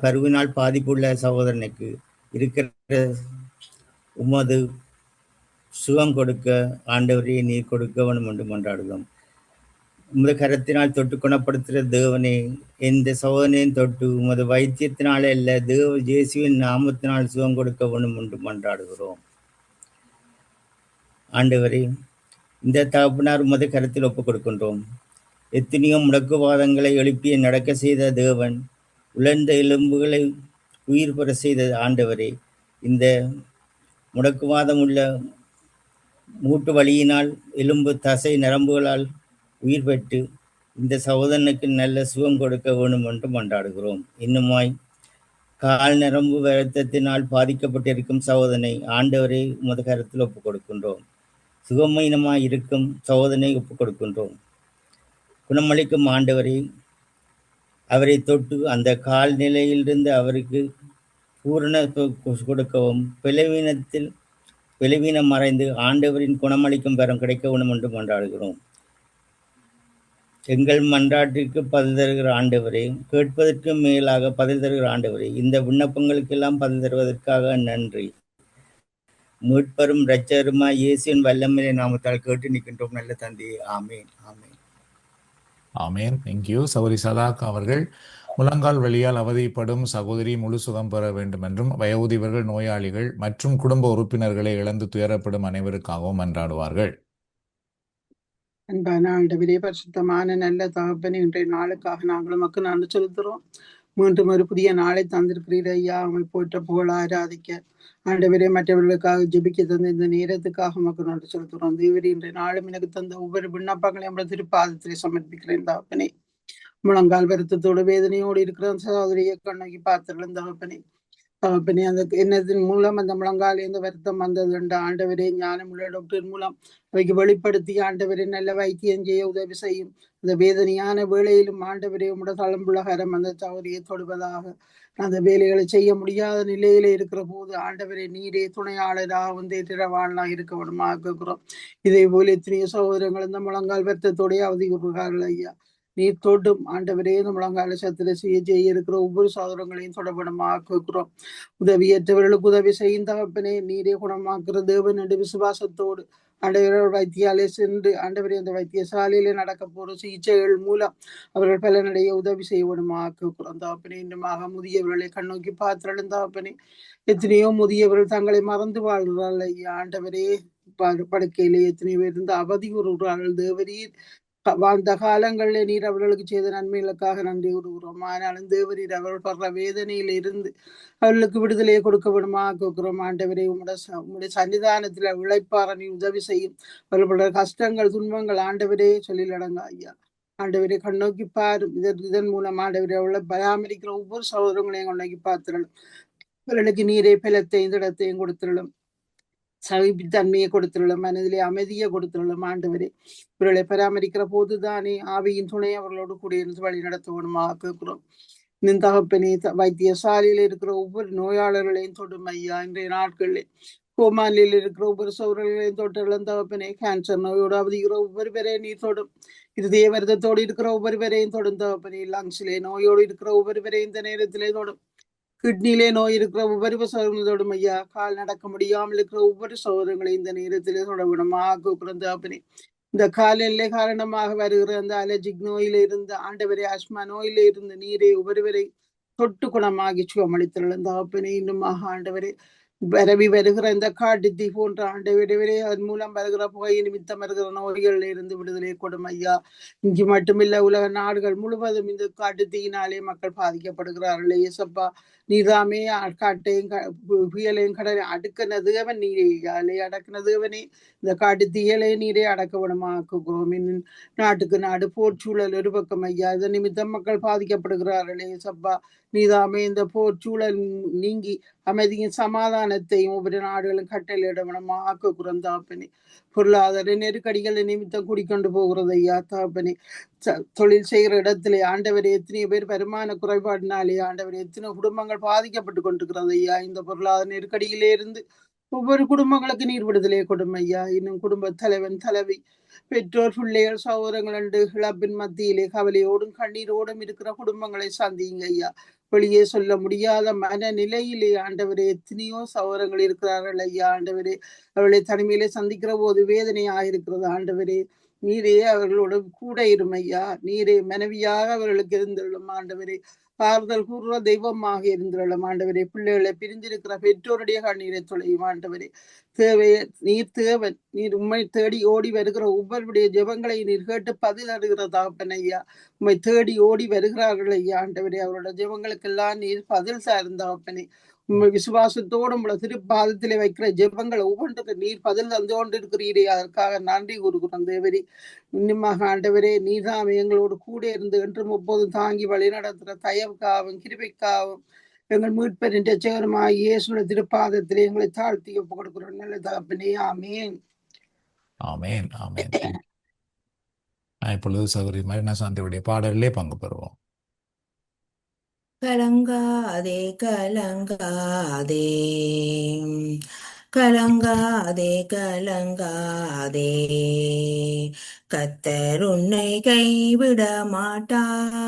பருவினால் பாதிப்புள்ள சகோதரனுக்கு இருக்கிற உமது சுகம் கொடுக்க ஆண்டவரே நீர் கொடுக்க வேண்டும் என்று மன்றாடுகிறோம். உமது கரத்தினால் தொட்டு குணப்படுத்துகிற தேவனே, எந்த சகோதரனையும் தொட்டு உமது வைத்தியத்தினால அல்ல தேவ இயேசுவின் நாமத்தினால் சுகம் கொடுக்க வேண்டும் என்று மன்றாடுகிறோம். ஆண்டவரே, இந்த தகப்பனார் உமது கரத்தில் ஒப்புக் கொடுக்கின்றோம். எத்தனையோ முடக்குவாதங்களை எழுப்பிய நடக்க செய்த தேவன், உலர்ந்த எலும்புகளை உயிர் பெற செய்த ஆண்டவரே, இந்த முடக்குவாதம் உள்ள மூட்டு வலியினால் எலும்பு தசை நரம்புகளால் உயிர் பெற்று இந்த சகோதரனுக்கு நல்ல சுகம் கொடுக்க வேண்டும் என்று மன்றாடுகிறோம். இன்னுமாய் கால் நரம்பு வருத்தத்தினால் பாதிக்கப்பட்டிருக்கும் சகோதரனை ஆண்டவரை உமது கரத்தில் ஒப்புக் கொடுக்கின்றோம். சுகமீனமாய் இருக்கும் சகோதரனை ஒப்புக் கொடுக்கின்றோம். குணமளிக்கும் ஆண்டவரை அவரை தொட்டு அந்த கால் நிலையிலிருந்து அவருக்கு பூரண கொடுக்கவும் பலவீனம் மறைந்து ஆண்டவரின் குணமளிக்கும் பெறம் கிடைக்க வேண்டும் என்று மன்றாடுகிறோம். எங்கள் மன்றாட்டிற்கு பதில் தருகிற ஆண்டவரே, கேட்பதற்கு மேலாக பதில் தருகிற ஆண்டவரே, இந்த விண்ணப்பங்களுக்கெல்லாம் பதில் தருவதற்காக நன்றி. மீட்பரும் இரட்சகருமாய் இயேசுவின் வல்லமையை நாமத்தால் கேட்டு நிற்கின்றோம் நல்ல தந்தையே. ஆமேன் ஆமேன் ஆமேன். தேங்க்யூ. சௌரி சதாக் அவர்கள் முழங்கால் வலியால் அவதிப்படும் சகோதரி முழு சுகம் பெற வேண்டும் என்றும் வயோதிபர்கள், நோயாளிகள் மற்றும் குடும்ப உறுப்பினர்களை இழந்து துயரப்படும் அனைவருக்காகவும் மன்றாடுவார்கள். அன்பான ஆண்டவரே, பரிசுத்தமான நல்ல தகப்பனே, இன்றைய நாளுக்காக நாங்கள் உமக்கு நன்றி செலுத்துகிறோம். மீண்டும் ஒரு புதிய நாளை தந்திருக்கிறீர் ஐயா. உங்களை போற்ற புகழ ஆராதிக்க ஆண்டவரே மற்றவர்களுக்காக ஜெபிக்க தந்த இந்த நேரத்துக்காக மக்கள் நன்றி செலுத்துகிறோம். தேவரே இன்றைய நாளும் எனக்கு தந்த ஒவ்வொரு விண்ணப்பங்களையும் நம்மள திருப்பாதத்திலே சமர்ப்பிக்கிறேன் தகப்பனே. முழங்கால் வருத்தத்தோடு வேதனையோடு இருக்கிற சகோதரியை கண்ணகி பார்த்துருந்த தகப்பனே. தகப்பனே அந்த என்னத்தின் மூலம் அந்த முழங்கால் எந்த வருத்தம் வந்தது என்ற ஆண்டவரே ஞானமுள்ள டாக்டர் மூலம் அவைக்கு வெளிப்படுத்தி ஆண்டவரே நல்ல வைத்தியம் செய்ய உதவி செய்யும். அந்த வேதனையான வேளையிலும் ஆண்டவரே உங்களோட தளம்புலகரம் அந்த சகோதரியை தொடுவதாக. அந்த வேலைகளை செய்ய முடியாத நிலையில இருக்கிற போது ஆண்டவரே நீரே துணையாளராக வந்து திறவாளனாக இருக்க விடமாக கேட்கிறோம். இதே போல எத்தனையோ சகோதரங்கள் இந்த முழங்கால் வருத்தத்தோடைய அவதி கூறுகிறார்கள் ஐயா. நீர் தோட்டும் ஆண்டவரே இந்த முழங்கால சத்திர செய்ய இருக்கிற ஒவ்வொரு சகோதரங்களையும் தொடர்படமாக கேட்கிறோம். உதவியற்றவர்களுக்கு உதவி செய்யும் தகப்பனே நீரே குணமாக்குற தேவன் என்று விசுவாசத்தோடு ஆண்டவரோட வைத்தியாலயம் சென்று ஆண்டவரே அந்த வைத்தியசாலையில நடக்க போற சிகிச்சைகள் மூலம் அவர்கள் பலனடைய உதவி செய்யணுமாக கேட்கிறோம் தகப்பனே. இன்னுமாக முதியவர்களை கண்ணோக்கி பார்த்தாலும் தகப்பனே எத்தனையோ முதியவர்கள் தங்களை மறந்து வாழ்கிறார்கள் ஐயா. ஆண்டவரே படுக்கையிலே எத்தனையோ பேர் இருந்து அவதி கூறுகிறார்கள். தேவரீர் வாழ்ந்த காலங்களில் நீர் அவர்களுக்கு செய்த நன்மைகளுக்காக நன்றி கூறுகிறோம். ஆனாலும் தேவரீர் அவர்கள் படுற வேதனையில இருந்து அவர்களுக்கு விடுதலையை கொடுக்க விடுமா கேட்கிறோம். ஆண்டவரே உங்களுடைய சன்னிதானத்துல உழைப்பார நீ உதவி செய்யும். அவர்களுடைய கஷ்டங்கள் துன்பங்கள் ஆண்டவரே சொல்லிலடங்க ஐயா. ஆண்டவரை கண்ணோக்கி பாரும். இதன் மூலம் ஆண்டவரை அவளை பராமரிக்கிற ஒவ்வொரு சகோதரங்களையும் கண்ணோக்கி பார்த்துடலும். அவர்களுக்கு நீரே பலத்தையும் திடத்தையும் கொடுத்துடலும். சகிப்புத்தன்மையை கொடுத்துள்ளோம். மனதிலே அமைதியை கொடுத்துள்ளோம். ஆண்டவரே இவர்களை பராமரிக்கிற போதுதானே ஆவியின் துணை அவர்களோடு கூடியிருந்து வழி நடத்தணுமாக கேட்கிறோம். இந்த தகப்பனே வைத்தியசாலையில இருக்கிற ஒவ்வொரு நோயாளர்களையும் தொடும் ஐயா. இன்றைய நாட்களில் கோமானியில் இருக்கிற ஒவ்வொரு சோழர்களையும் தொட்டுள்ள தகப்பனே. கேன்சர் நோயோடு அவதிக்கிற ஒவ்வொரு பேரையும் நீ தொடும். இருதய வருத்தத்தோடு இருக்கிற ஒவ்வொரு பேரையும் தொடும் தகப்பனே. லங்ஸிலே நோயோடு இருக்கிற ஒவ்வொரு பேரையும் இந்த நேரத்திலே தொடும். கிட்னிலே நோய் இருக்கிற ஒவ்வொரு சகோதரங்களோடும் ஐயா. கால் நடக்க முடியாமல் இருக்கிற ஒவ்வொரு சகோதரங்களையும் இந்த நேரத்திலே தொடவிடமாக தகப்பனே. இந்த காலநிலை காரணமாக வருகிற அந்த அலர்ஜிக் நோயில இருந்து ஆண்டவரை ஆஸ்மா நோயில இருந்து நீரை ஒவ்வொருவரை தொட்டு குணமாகி சுகமளித்துள்ள தகப்பனே. இன்னுமாக ஆண்டவரே பரவி வருகிற இந்த காட்டுத்தீ போன்ற ஆண்டவரே அதன் மூலம் வருகிற புகை நிமித்தம் வருகிற நோய்களில் இருந்து விடுதலை கொடும் ஐயா. இங்கு மட்டுமில்ல உலக நாடுகள் முழுவதும் இந்த காட்டுத்தீயினாலே மக்கள் பாதிக்கப்படுகிறார்கள். இயேசப்பா நீதாமே காட்டையும் புயலையும் கடலை அடுக்கின தேவன் நீரே அடக்கின தேவனே. இந்த காட்டு தீயலை நீரே அடக்க விடமாக்குகிறோம். நாட்டுக்கு நாடு போர் சூழல் ஒரு பக்கம் ஐயா. இதன் நிமித்தம் மக்கள் பாதிக்கப்படுகிறார்கள். இயேசப்பா நீதாமே இந்த போர் சூழல் நீங்கி அமைதியும் சமாதானத்தையும் ஒவ்வொரு நாடுகளும் கட்டளையிடமா ஆக்குகிறோம் தாப்பனே. பொருளாதார நெருக்கடிகளை நிமித்தம் குடிக்கொண்டு போகிறது ஐயா தாப்பனே. தொழில் செய்கிற இடத்திலே ஆண்டவர் எத்தனையோ பேர் வருமான குறைபாடினாலே ஆண்டவர் எத்தனை குடும்பங்கள் பாதிக்கப்பட்டு கொண்டிருக்கிறது ஐயா. இந்த பொருளாதார நெருக்கடியிலே இருந்து ஒவ்வொரு குடும்பங்களுக்கு நீர் விடுதலை கொடும் ஐயா. இன்னும் குடும்ப தலைவன் தலைவி பெற்றோர் பிள்ளைகள் சகோதரங்கள் என்று இழப்பின் மத்தியிலே கவலையோடும் கண்ணீரோடும் இருக்கிற குடும்பங்களை சந்திங்க ஐயா. வெளியே சொல்ல முடியாத மனநிலையிலே ஆண்டவரே எத்தனையோ சகோதரங்கள் இருக்கிறார்கள் ஐயா. ஆண்டவரே அவர்களை தனிமையிலே சந்திக்கிற போது வேதனையாக இருக்கிறது ஆண்டவரே. நீரே அவர்களோடு கூட இருமையா. நீரே மனைவியாக அவர்களுக்கு இருந்துள்ளோம் ஆண்டவரே. ஆறுதல் கூறுற தெய்வமாக இருந்துள்ளோம் ஆண்டவரே. பிள்ளைகளை பிரிந்திருக்கிற பெற்றோருடைய கண்ணீரை தொலையும் ஆண்டவரே. நீர் தேவன். நீர் உண்மை தேடி ஓடி வருகிற ஒவ்வொருடைய ஜெபங்களை நீர் கேட்டு பதில் அறிகிற தகப்பன் ஐயா. உண்மை தேடி ஓடி வருகிறார்கள் ஐயா. ஆண்டவரே அவரோட ஜெபங்களுக்கெல்லாம் நீர் பதில் சார்ந்த தகப்பனே. உண்மை விசுவாசத்தோடு உங்களை திருப்பாதத்திலே வைக்கிற ஜெபங்கள் ஒவ்வொன்றுக்கு நீர் பதில் தந்து கொண்டு இருக்கிறீரே. அதற்காக நன்றி கூறுகிறோம் தேவரே. இன்னுமாக ஆண்டவரே நீர்தாம் எங்களோடு கூட இருந்து என்றும் எப்போதும் தாங்கி வழி நடத்துகிற தயவுக்காகவும் கிருபைக்காகவும் எங்கள் மீட்பரின் ரட்சகருமாய் இயேசுவின் திருப்பாதத்திலே எங்களை தாழ்த்தி ஒப்பு கொடுக்கிறோம் நல்ல தகப்பனே. ஆமேன். ஆமேன் ஆமேன். இப்பொழுது சகோதரி மரினா சாந்தியுடைய பாடலிலே பங்கு பெறுவோம். கலங்காதே கலங்காதே கலங்காதே கலங்காதே, கர்த்தர் உன்னை கைவிட மாட்டார்,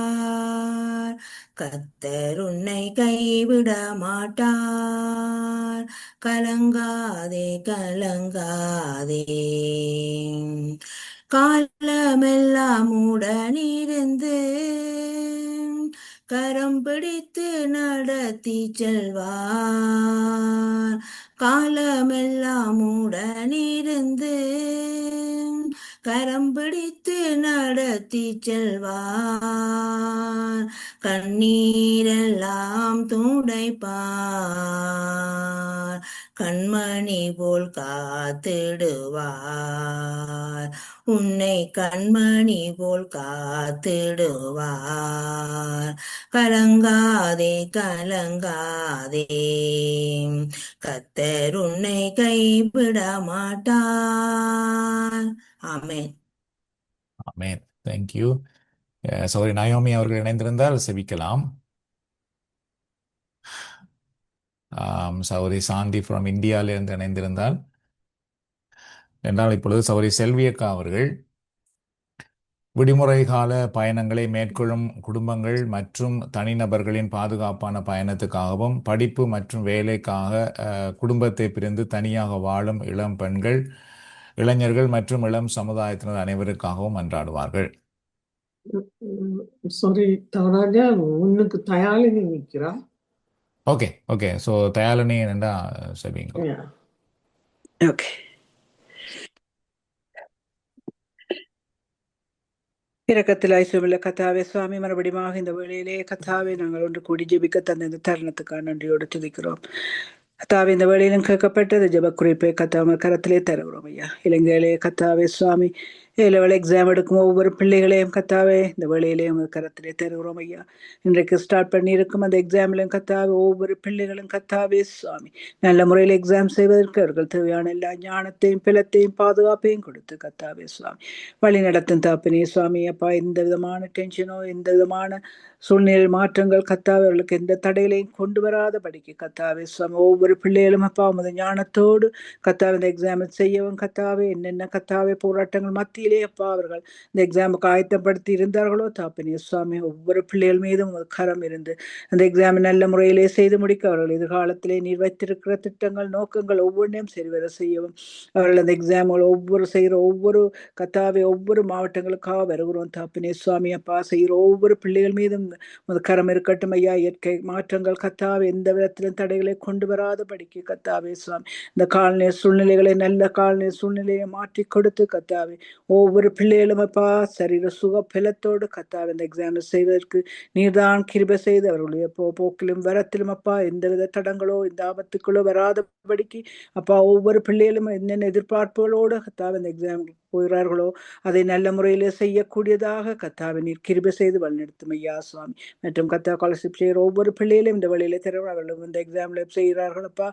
கர்த்தர் உன்னை கைவிட மாட்டார். கலங்காதே கலங்காதே. காலமெல்லாம் உடனிருந்து கரம் பிடித்து நடத்தி செல்வார், காலமெல்லாம் உடனிருந்து கரம் பிடித்து நடத்தி செல்வார், கண்ணீரெல்லாம் துடைப்பார், கண்மணி போல் காத்திடுவார், உன்னை கண்மணி போல் காத்திடுவார். கலங்காதே கலங்காதே, கர்த்தர் உன்னை கைவிட மாட்டார். ஆமென். ஆமென். தேங்க்யூ. சௌரி நயோமி அவர்கள் இணைந்திருந்தால் செபிக்கலாம். சௌரி சாந்தி ஃப்ரம் இந்தியாவிலிருந்து இணைந்திருந்தால் என்றால் இப்பொழுது சௌரி செல்வியக்கா அவர்கள் விடுமுறை கால பயணங்களை மேற்கொள்ளும் குடும்பங்கள் மற்றும் தனிநபர்களின் பாதுகாப்பான பயணத்துக்காகவும் படிப்பு மற்றும் வேலைக்காக குடும்பத்தை பிரிந்து தனியாக வாழும் இளம் பெண்கள், இளைஞர்கள் மற்றும் இளம் சமுதாயத்தினர் அனைவருக்காகவும் மன்றாடுவார்கள். சாரி தவறாக உன்னுக்கு தயாளினி நிற்கிறா. Okay okay. ஸோ தயாலினி என்னண்டா சரிங்க. ஓகே. இரக்கத்தில் ஐஸ்வர்யமுள்ள கத்தாவே சுவாமி, மறுபடியும் இந்த வேளையிலே கத்தாவே நாங்கள் ஒன்று கூடி ஜெபிக்க தந்த இந்த தருணத்துக்காக நன்றியோடு துதிக்கிறோம். கத்தாவே இந்த வேளையிலும் கேட்கப்பட்டது ஜெப குறிப்பை கத்தாம கரத்திலே தருகிறோம் ஐயா. இலங்கையிலே கத்தாவே சுவாமி லெவல் எக்ஸாம் எடுக்கும் ஒவ்வொரு பிள்ளைகளையும் கத்தாவே இந்த வேளையிலேயும் கரத்திலே தருகிறோம் ஐயா. இன்றைக்கு ஸ்டார்ட் பண்ணியிருக்கும் அந்த எக்ஸாம்லையும் கத்தாவே ஒவ்வொரு பிள்ளைகளும் கத்தாவே சுவாமி நல்ல முறையில் எக்ஸாம் செய்வதற்கு அவர்கள் தேவையான எல்லா ஞானத்தையும் பிளத்தையும் பாதுகாப்பையும் கொடுத்து கத்தாவே சுவாமி வழி நடத்தும் தாப்பினே சுவாமி. அப்பா எந்த விதமான டென்ஷனோ எந்த விதமான சூழ்நிலை மாற்றங்கள் கத்தாவே அவர்களுக்கு எந்த தடைகளையும் கொண்டு வராத படிக்க கத்தாவே சுவாமி ஒவ்வொரு பிள்ளைகளும் அப்பா உமது ஞானத்தோடு கத்தாவே இந்த எக்ஸாமை செய்யவும் கத்தாவே என்னென்ன கத்தாவே போராட்டங்கள் மத்தியிலே அப்பா அவர்கள் இந்த எக்ஸாமுக்கு ஆயத்தப்படுத்தி இருந்தார்களோ தாப்பினே சுவாமி ஒவ்வொரு பிள்ளைகள் மீதும் கரம் இருந்து அந்த எக்ஸாமை நல்ல முறையிலே செய்து முடிக்க அவர்கள் எதிர்காலத்திலே நீர் வைத்திருக்கிற திட்டங்கள் நோக்கங்கள் ஒவ்வொன்றையும் சரிவர செய்யவும் அவர்கள் அந்த எக்ஸாம்கள் ஒவ்வொரு செய்கிற ஒவ்வொரு கத்தாவே ஒவ்வொரு மாவட்டங்களுக்காக வருகிறோம் தாப்பினே சுவாமி. அப்பா செய்கிற ஒவ்வொரு பிள்ளைகள் மீதும் கரம் இருக்கட்டும் ஐயா. இயற்கை மாற்றங்கள் கத்தாவே எந்த விதத்திலும் தடைகளை கொண்டு வராத படிக்க கத்தாவே சுவாமி இந்த காலநிலை சூழ்நிலைகளை நல்ல காலநிலை சூழ்நிலையை மாற்றி கொடுத்து கத்தாவே ஒவ்வொரு பிள்ளைகளும் அப்பா சரீர சுக பலத்தோடு கத்தாவே இந்த எக்ஸாம் செய்வதற்கு நீர்தான் கிருபை செய்து அவர்களுடைய போக்கிலும் வரத்திலும் அப்பா எந்தவித தடங்களோ இந்த ஆபத்துக்களோ வராதபடிக்கு அப்பா ஒவ்வொரு பிள்ளைகளும் என்னென்ன எதிர்பார்ப்புகளோடு கத்தாவே இந்த எக்ஸாம் போகிறார்களோ அதை நல்ல முறையிலே செய்யக்கூடியதாக கத்தாவை நீர் கிருபை செய்து வழிநடத்தும் ஐயா சுவாமி. மற்றும் கத்தா ஸ்காலர்ஷிப் செய்கிற ஒவ்வொரு பிள்ளைகளையும் இந்த வழியிலே தருவார்களும் இந்த எக்ஸாம்ல செய்கிறார்களப்பா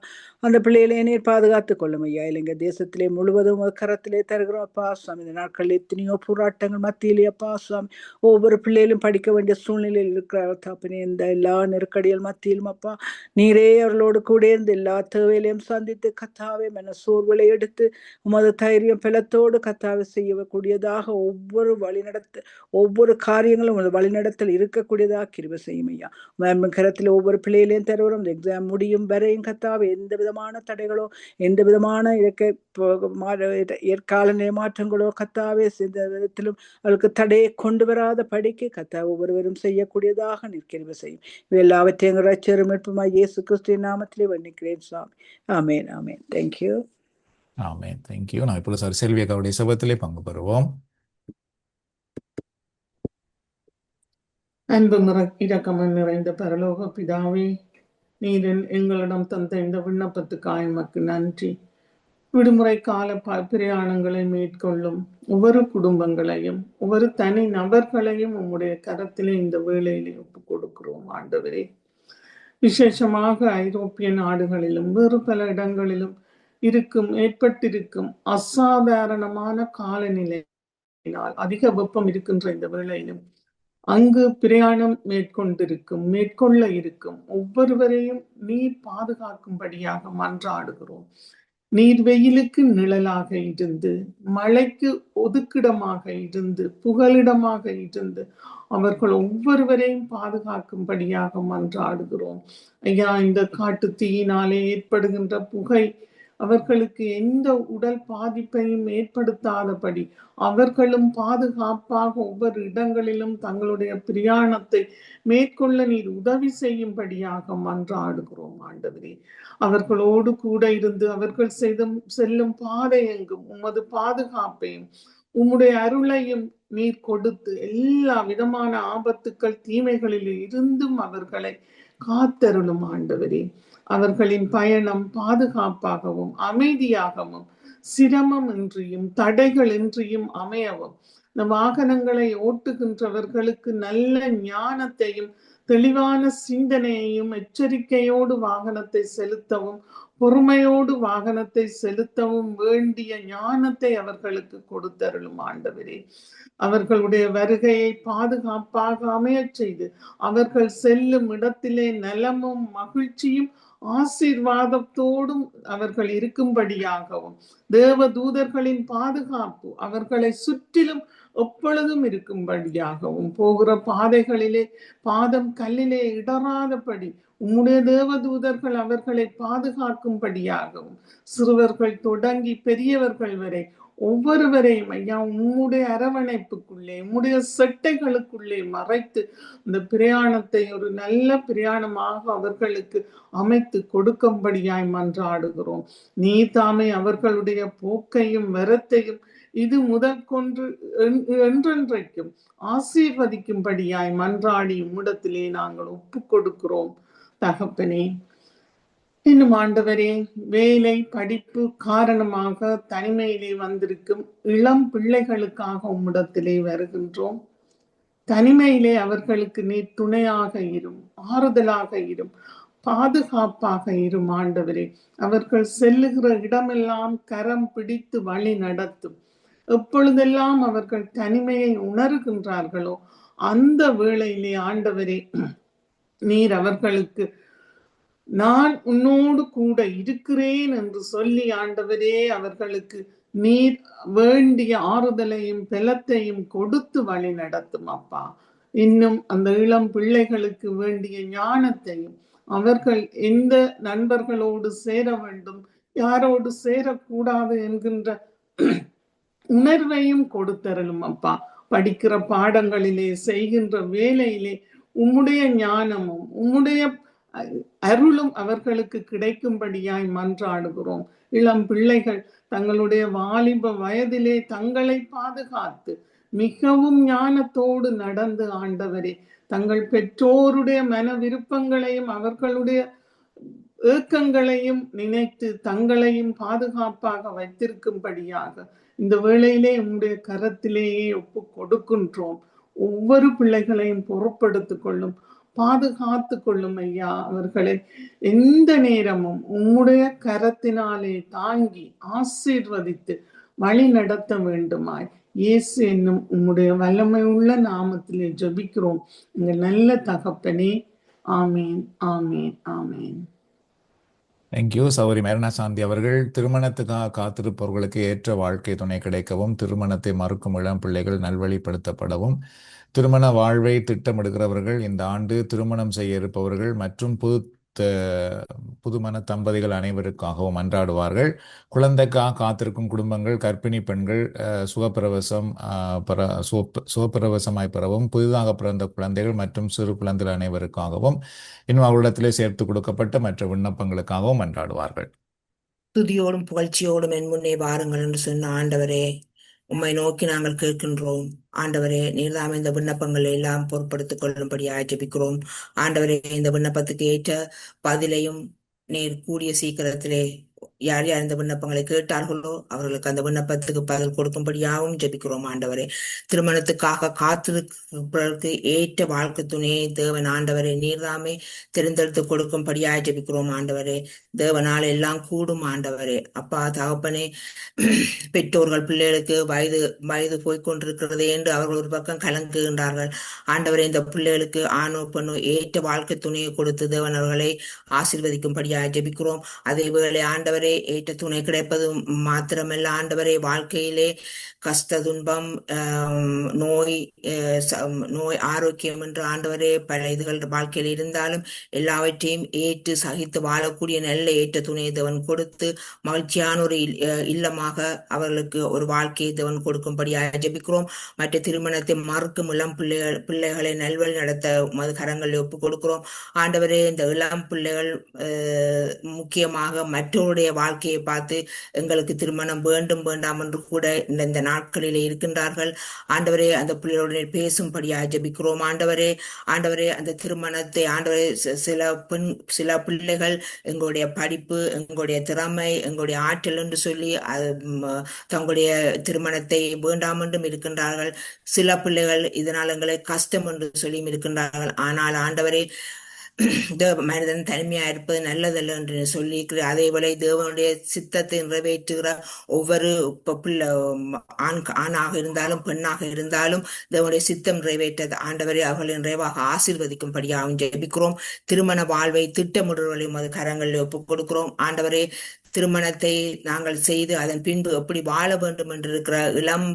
அந்த பிள்ளைகளை நீர் பாதுகாத்துக் கொள்ளும் ஐயா. இலங்கை தேசத்திலே முழுவதும் கரத்திலே தருகிறோம் அப்பா சுவாமி. இந்த நாட்களில் எத்தனையோ போராட்டங்கள் மத்தியிலே அப்பா சுவாமி ஒவ்வொரு பிள்ளைகளும் படிக்க வேண்டிய சூழ்நிலையில் இருக்கிறார்கள் தாப்பினே இந்த எல்லா நெருக்கடிகள் மத்தியிலும் அப்பா நீரே அவர்களோடு கூட இருந்து எல்லா தேவையிலையும் சந்தித்து கத்தாவே மன சோர்வுகளை எடுத்து உமது தைரியம் பலத்தோடு கத்தாவை செய்யக்கூடியதாக ஒவ்வொரு வழிநடத்த ஒவ்வொரு காரியங்களும் வழிநடத்தல் இருக்கக்கூடியதாக கிருபை செய்யும் ஐயா. கரத்தில் ஒவ்வொரு பிள்ளைகளையும் தருகிறோம். இந்த எக்ஸாம் முடியும் வரையும் கத்தாவை எந்த விதமான தடைகளோ எந்த விதமான காலநிலை மாற்றங்களோ கத்தாவே எந்த விதத்திலும் அவளுக்கு தடையை கொண்டு வராத படிக்க கத்தா ஒவ்வொருவரும் செய்யக்கூடியதாக கிருபை செய்யும். எல்லாவற்றையும் ரட்சகரும் மீட்புமா இயேசு கிறிஸ்துவின் நாமத்திலே வர்ணிக்கிறேன் சுவாமி. ஆமேன் ஆமேன். தேங்க்யூ. ஆமென். தேங்க்யூ. நான் இப்பொழுது சார் செல்வியக்காவுடைய சபத்திலே பங்கு பெறுவோம். அன்பு இரக்கமும் நிறைந்த பரலோக பிதாவே, நீர் எங்களிடம் தந்த இந்த விண்ணப்பத்துக்காக எமக்கு நன்றி. விடுமுறை கால பிரயாணங்களை மேற்கொள்ளும் ஒவ்வொரு குடும்பங்களையும் ஒவ்வொரு தனி நபர்களையும் உம்முடைய கரத்திலே இந்த வேளையிலே ஒப்புக் கொடுக்கிறோம் ஆண்டவரே. விசேஷமாக ஐரோப்பிய நாடுகளிலும் வேறு பல இடங்களிலும் ஏற்பட்டிருக்கும் அசாதாரணமான காலநிலையினால் அதிக வெப்பம் இருக்கின்ற இந்த வேளையிலும் அங்கு பிரயாணம் மேற்கொள்ள இருக்கும் ஒவ்வொருவரையும் நீர் பாதுகாக்கும்படியாக மன்றாடுகிறோம். நீர் வெயிலுக்கு நிழலாக இருந்து மழைக்கு ஒதுக்கிடமாக இருந்து புகலிடமாக இருந்து அவர்கள் ஒவ்வொருவரையும் பாதுகாக்கும்படியாக மன்றாடுகிறோம் ஐயா. இந்த காட்டு தீயினாலே ஏற்படுகின்ற புகை அவர்களுக்கு எந்த உடல் பாதிப்பையும் ஏற்படுத்தாதபடி அவர்களும் பாதுகாப்பாக ஒவ்வொரு இடங்களிலும் தங்களுடைய பிரயாணத்தை மேற்கொள்ள நீர் உதவி செய்யும்படியாக மன்றாடுகிறோம் ஆண்டவரே. அவர்களோடு கூட இருந்து அவர்கள் செல்லும் பாதை எங்கும் உமது பாதுகாப்பையும் உம்முடைய அருளையும் நீர் கொடுத்து எல்லா விதமான ஆபத்துக்கள் தீமைகளில் இருந்தும் அவர்களை காத்தருளும் ஆண்டவரே. அவர்களின் பயணம் பாதுகாப்பாகவும் அமைதியாகவும் சிரமம் இன்றியும் தடைகள் இன்றியும் அமையவும், இந்த வாகனங்களை ஓட்டுகின்றவர்களுக்கு நல்ல ஞானத்தையும் தெளிவான சிந்தனையையும் எச்சரிக்கையோடு வாகனத்தை செலுத்தவும் பொறுமையோடு வாகனத்தை செலுத்தவும் வேண்டிய ஞானத்தை அவர்களுக்கு கொடுத்தருளும் ஆண்டவரே. அவர்களுடைய வருகையை பாதுகாப்பாக அமையச் செய்து அவர்கள் செல்லும் இடத்திலே நலமும் மகிழ்ச்சியும் ஆசீர்வாதத்தோடும் அவர்கள் இருக்கும்படியாகவும், தேவ தூதர்களின் பாதுகாப்பு அவர்களை சுற்றிலும் எப்பொழுதும் இருக்கும்படியாகவும், போகிற பாதைகளிலே பாதம் கல்லிலே இடராதபடி உம்முடைய தேவதூதர்கள் அவர்களை பாதுகாக்கும்படியாகவும், சிறுவர்கள் தொடங்கி பெரியவர்கள் வரை ஒவ்வொருவரையும் ஐயா உம்முடைய அரவணைப்புக்குள்ளே உம்முடைய செட்டைகளுக்குள்ளே மறைத்து இந்த பிரயாணத்தை ஒரு நல்ல பிரயாணமாக அவர்களுக்கு அமைத்து கொடுக்கும்படியாய் மன்றாடுகிறோம். நீ தாமே அவர்களுடைய போக்கையும் வரத்தையும் இது முதல் கொன்று என்றென்றைக்கும் ஆசீர்வதிக்கும்படியாய் மன்றாடி உம்மிடத்திலே நாங்கள் ஒப்பு கொடுக்கிறோம் தகப்பனே. இன்னும் ஆண்டவரே, வேலை படிப்பு காரணமாக தனிமையிலே வந்திருக்கும் இளம் பிள்ளைகளுக்காக உம்மிடத்திலே வருகின்றோம். தனிமையிலே அவர்களுக்கு நீ துணையாக இரும், ஆறுதலாக இரும், பாதுகாப்பாக இரும் ஆண்டவரே. அவர்கள் செல்லுகிற இடமெல்லாம் கரம் பிடித்து வழி நடத்தும். எப்பொழுதெல்லாம் அவர்கள் தனிமையை உணர்கின்றார்களோ அந்த வேளையிலே ஆண்டவரே, நீர் அவர்களுக்கு நான் உன்னோடு கூட இருக்கிறேன் என்று சொல்லி ஆண்டவரே அவர்களுக்கு நீர் வேண்டிய ஆறுதலையும் பலத்தையும் கொடுத்து வழி நடத்தும் அப்பா. இன்னும் அந்த இளம் பிள்ளைகளுக்கு வேண்டிய ஞானத்தையும், அவர்கள் எந்த நண்பர்களோடு சேர வேண்டும் யாரோடு சேரக்கூடாது என்கின்ற உணர்வையும் கொடுத்தரலும் அப்பா. படிக்கிற பாடங்களிலே செய்கின்ற வேலையிலே உம்முடைய ஞானமும் உம்முடைய அருளும் அவர்களுக்கு கிடைக்கும்படியாய் மன்றாடுகிறோம். இளம் பிள்ளைகள் தங்களுடைய வாலிப வயதிலே தங்களை பாதுகாத்து மிகவும் ஞானத்தோடு நடந்து ஆண்டவரே தங்கள் பெற்றோருடைய மன விருப்பங்களையும் அவர்களுடைய ஏக்கங்களையும் நினைத்து தங்களையும் பாதுகாப்பாக வைத்திருக்கும்படியாக இந்த வேளையிலே உம்முடைய கரத்திலேயே ஒப்பு கொடுக்கின்றோம். ஒவ்வொரு பிள்ளைகளையும் பொறுப்படுத்திக் கொள்ளும், பாதுகாத்து கொள்ளும் ஐயா. அவர்களை எந்த நேரமும் உம்முடைய கரத்தினாலே தாங்கி ஆசீர்வதித்து வழி நடத்த வேண்டுமாய் இயேசு என்னும் உம்முடைய வல்லமை உள்ள நாமத்திலே ஜெபிக்கிறோம் எங்கள் நல்ல தகப்பனே. ஆமேன், ஆமேன், ஆமேன். தேங்க்யூ. சௌரி மேரணா சாந்தி அவர்கள், திருமணத்துக்காக காத்திருப்பவர்களுக்கு ஏற்ற வாழ்க்கை துணை கிடைக்கவும், திருமணத்தை மறுக்கும் இளம் பிள்ளைகள் நல்வழிப்படுத்தப்படவும், திருமண வாழ்வை திட்டமிடுகிறவர்கள், இந்த ஆண்டு திருமணம் செய்ய இருப்பவர்கள் மற்றும் புதுமண தம்பதிகள் அனைவருக்காகவும் மன்றாடுவார்கள். குழந்தைக்காக காத்திருக்கும் குடும்பங்கள், கர்ப்பிணி பெண்கள், சுகப்பிரவசமாய் பெறவும், புதிதாக பிறந்த குழந்தைகள் மற்றும் சிறு குழந்தைகள் அனைவருக்காகவும், இன்னும் அவரிடத்திலே சேர்த்து கொடுக்கப்பட்ட மற்ற விண்ணப்பங்களுக்காகவும் மன்றாடுவார்கள். துதியோடும் புகழ்ச்சியோடும் என் முன்னே வாருங்கள் என்று சொன்ன ஆண்டவரே, உம்மை நோக்கி நாங்கள் கேட்கின்றோம். ஆண்டவரே, நீர்தாம் இந்த விண்ணப்பங்களை எல்லாம் பொருட்படுத்திக் கொள்ளும்படியாக ஜெபிக்கிறோம். ஆண்டவரே, இந்த விண்ணப்பத்துக்கு ஏற்ற பதிலையும் நீர் கூடிய சீக்கிரத்திலே யார் யார் இந்த விண்ணப்பங்களை கேட்டார்களோ அவர்களுக்கு அந்த விண்ணப்பத்துக்கு பதில் கொடுக்கும்படியாகவும் ஜெபிக்கிறோம். ஆண்டவரே, திருமணத்துக்காக காத்திருப்பதற்கு ஏற்ற வாழ்க்கை துணையை தேவன் ஆண்டவரே நீர்தாமே தெரிந்தெடுத்து கொடுக்கும்படியாக ஜெபிக்கிறோம். ஆண்டவரே, தேவனால் எல்லாம் கூடும். ஆண்டவரே, அப்பா தகப்பனே, பெற்றோர்கள் பிள்ளைகளுக்கு வயது போய்கொண்டிருக்கிறதே என்று அவர்கள் ஒரு பக்கம் கலங்குகின்றார்கள். ஆண்டவரே, இந்த பிள்ளைகளுக்கு ஆணோ பெண்ணோ ஏற்ற வாழ்க்கை துணையை கொடுத்து தேவன் அவர்களை ஆசீர்வதிக்கும்படியாக ஜெபிக்கிறோம். அதே வேளை ஆண்டவரே, ஏற்ற துணை கிடைப்பது மாத்திரமல்ல ஆண்டவரே, வாழ்க்கையிலே கஷ்ட துன்பம், நோய் ஆரோக்கியம் என்று ஆண்டவரே பல இதுகள் வாழ்க்கையில் இருந்தாலும் எல்லாவற்றையும் ஏற்று சகித்து வாழக்கூடிய நல்ல ஏற்ற துணையை தேவன் கொடுத்து மகிழ்ச்சியான ஒரு இல்லமாக அவர்களுக்கு ஒரு வாழ்க்கையை தேவன் கொடுக்கும்படியாக ஜெபிக்கிறோம். மற்ற திருமணத்தை மறுக்கும் இளம் பிள்ளைகளை நல்வழி நடத்த மது கரங்களில் ஒப்பு கொடுக்கிறோம். ஆண்டவரே, இந்த இளம் பிள்ளைகள் முக்கியமாக மற்றவருடைய வாழ்க்கையை பார்த்து எங்களுக்கு திருமணம் வேண்டும் வேண்டாம் என்று கூட இந்த நாட்களிலே இருக்கின்றார்கள். ஆண்டவரே, அந்த பிள்ளைகளுடைய பேசும்படியாக ஜெபிக்கிறோம். ஆண்டவரே, ஆண்டவரே, அந்த திருமணத்தை ஆண்டவரே, சில பிள்ளைகள் எங்களுடைய படிப்பு, எங்களுடைய திறமை, எங்களுடைய ஆற்றல் என்று சொல்லி தங்களுடைய திருமணத்தை வேண்டாம் என்றும் இருக்கின்றார்கள். சில பிள்ளைகள் இதனால் எங்களை கஷ்டம் என்று சொல்லியும் இருக்கின்றார்கள். ஆனால் ஆண்டவரே, மனிதன் தனிமையா இருப்பது நல்லதல்ல என்று சொல்லி, அதே போல தேவனுடைய சித்தத்தை நிறைவேற்றுகிற ஒவ்வொரு பிள்ளை, ஆணாக இருந்தாலும் பெண்ணாக இருந்தாலும் தேவனுடைய சித்தம் நிறைவேற்ற ஆண்டவரை அவர்களை நிறைவாக ஆசீர்வதிக்கும்படியாகவும் ஜெபிக்கிறோம். திருமண வாழ்வை திட்டமிடுவதையும் அது கரங்களில் ஒப்புக் கொடுக்கிறோம். ஆண்டவரே, திருமணத்தை நாங்கள் செய்து அதன் பின்பு எப்படி வாழ வேண்டும் என்று இருக்கிற இளம்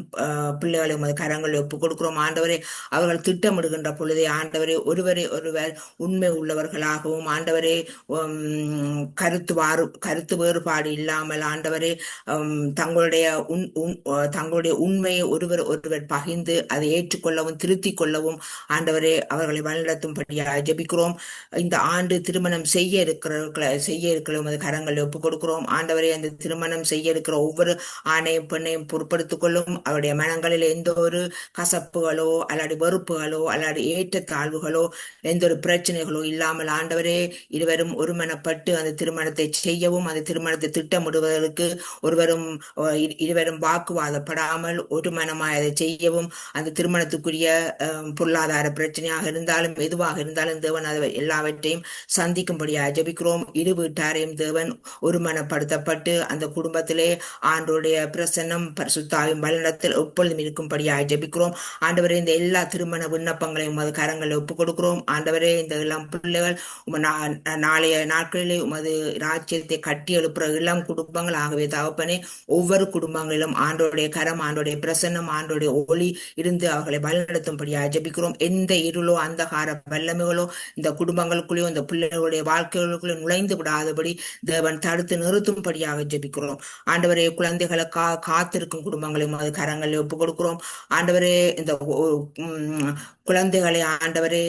பிள்ளைகளை உமது கரங்களில் ஒப்புக் கொடுக்கிறோம். ஆண்டவரே, அவர்கள் திட்டமிடுகின்ற பொழுதே ஆண்டவரே, ஒருவரை ஒருவர் உண்மை உள்ளவர்களாகவும் ஆண்டவரே, கருத்து வேறுபாடு இல்லாமல் ஆண்டவரே, தங்களுடைய உண்மையை ஒருவர் பகிர்ந்து அதை ஏற்றுக்கொள்ளவும் திருத்திக் கொள்ளவும் ஆண்டவரே அவர்களை வழிநடத்தும்படியாக ஜெபிக்கிறோம். இந்த ஆண்டு திருமணம் செய்ய இருக்கிற உமது கரங்களில் ஒப்புக் கொடுக்கிறோம். ஆண்டவரே, அந்த திருமணம் செய்ய இருக்கிற ஒவ்வொரு ஆணையும் பெண்ணையும் பொறுப்படுத்திக் கொள்ளும். அவருடைய மனங்களில் எந்த ஒரு கசப்புகளோ அல்லது வெறுப்புகளோ அல்லது ஏற்றத்தாழ்வுகளோ எந்த ஒரு பிரச்சனைகளோ இல்லாமல் ஆண்டவரே, இருவரும் ஒருமனப்பட்டு அந்த திருமணத்தை செய்யவும், அந்த திருமணத்தை திட்டமிடுவதற்கு இருவரும் வாக்குவாதப்படாமல் ஒரு மனமாய் அதை செய்யவும், அந்த திருமணத்துக்குரிய பொருளாதார பிரச்சனையாக இருந்தாலும் எதுவாக இருந்தாலும் தேவன் அதை எல்லாவற்றையும் சந்திக்கும்படியாக ஜெபிக்கிறோம். இரு வீட்டாரையும் தேவன் ஒருமனப்படுத்தப்பட்டு அந்த குடும்பத்திலே ஆண்டவருடைய பிரசன்னம் பரிசுத்தாவின் வழிநடத்தல் எப்பொழுதும் இருக்கும்படியாக ஜெபிக்கிறோம். ஆண்டவரே, இந்த எல்லா திருமண விண்ணப்பங்களையும் உமது கரங்களில் ஒப்புக் கொடுக்கிறோம். ஆண்டவரே, இந்த இளம் பிள்ளைகள் நாளைய நாட்களிலே உமது ராஜ்யத்தை கட்டி எழுப்புற இளம் குடும்பங்கள் ஆகவே தகப்பனே, ஒவ்வொரு குடும்பங்களிலும் ஆண்டோடைய கரம், ஆண்டோடைய பிரசன்னம், ஆண்டோடைய ஒளி இருந்து அவர்களை வழிநடத்தும்படியாக ஜெபிக்கிறோம். எந்த இருளோ அந்தகார வல்லமைகளோ இந்த குடும்பங்களுக்குள்ளேயோ இந்த பிள்ளைகளுடைய வாழ்க்கைகளுக்குள்ளே நுழைந்து விடாதபடி தேவன் தடுத்து நிறுத்தும்படியாக ஜெபிக்கிறோம். ஆண்டவரே, குழந்தைகளை காத்திருக்கும் குடும்பங்களையும் அது கரங்களில் ஒப்புக் கொடுக்கிறோம். ஆண்டவரே, இந்த குழந்தைகளை ஆண்டவரே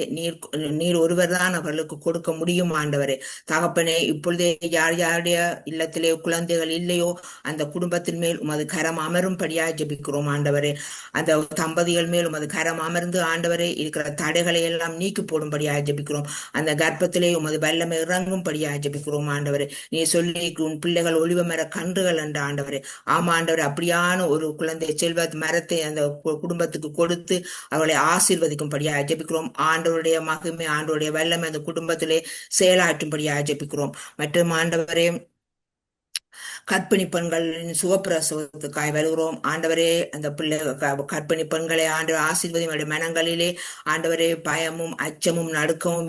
நீர் ஒருவர் தான் அவர்களுக்கு கொடுக்க முடியும். ஆண்டவரே தகப்பனே, இப்பொழுதே யார் யாருடைய இல்லத்திலே குழந்தைகள் இல்லையோ அந்த குடும்பத்தின் மேல் உமது கரம் அமரும்படியா ஜெபிக்கிறோம். ஆண்டவரே, அந்த தம்பதிகள் மேல் உமது கரம் அமர்ந்து ஆண்டவரே இருக்கிற தடைகளை எல்லாம் நீக்கி போடும்படியா ஜெபிக்கிறோம். அந்த கர்ப்பத்திலே உமது வல்லமை இறங்கும்படியா ஜெபிக்கிறோம். ஆண்டவரே, நீ சொல்லி உன் பிள்ளைகள் ஒளிவ மர கன்றுகள் என்ற ஆண்டவரே, ஆமா ஆண்டவரே, அப்படியான ஒரு குழந்தை செல்வ மரத்தை அந்த குடும்பத்துக்கு கொடுத்து அவர்களை ஆசீர்வதிக்கும்படியா ஜெபிக்கிறோம். ஆண்டவருடைய மகிமை, ஆண்டவருடைய வல்லமை அந்த குடும்பத்திலே செயலாற்றும்படியா ஜெபிக்கிறோம். மற்றும் ஆண்டவரே, கற்பிணி பெண்களின் சுகப்பிரசவத்துக்காய் வருகிறோம். ஆண்டவரே, அந்த பிள்ளை கற்பிணி பெண்களை ஆண்டவர் ஆசீர்வதியும் மனங்களிலே ஆண்டவரே பயமும் அச்சமும் நடுக்கமும்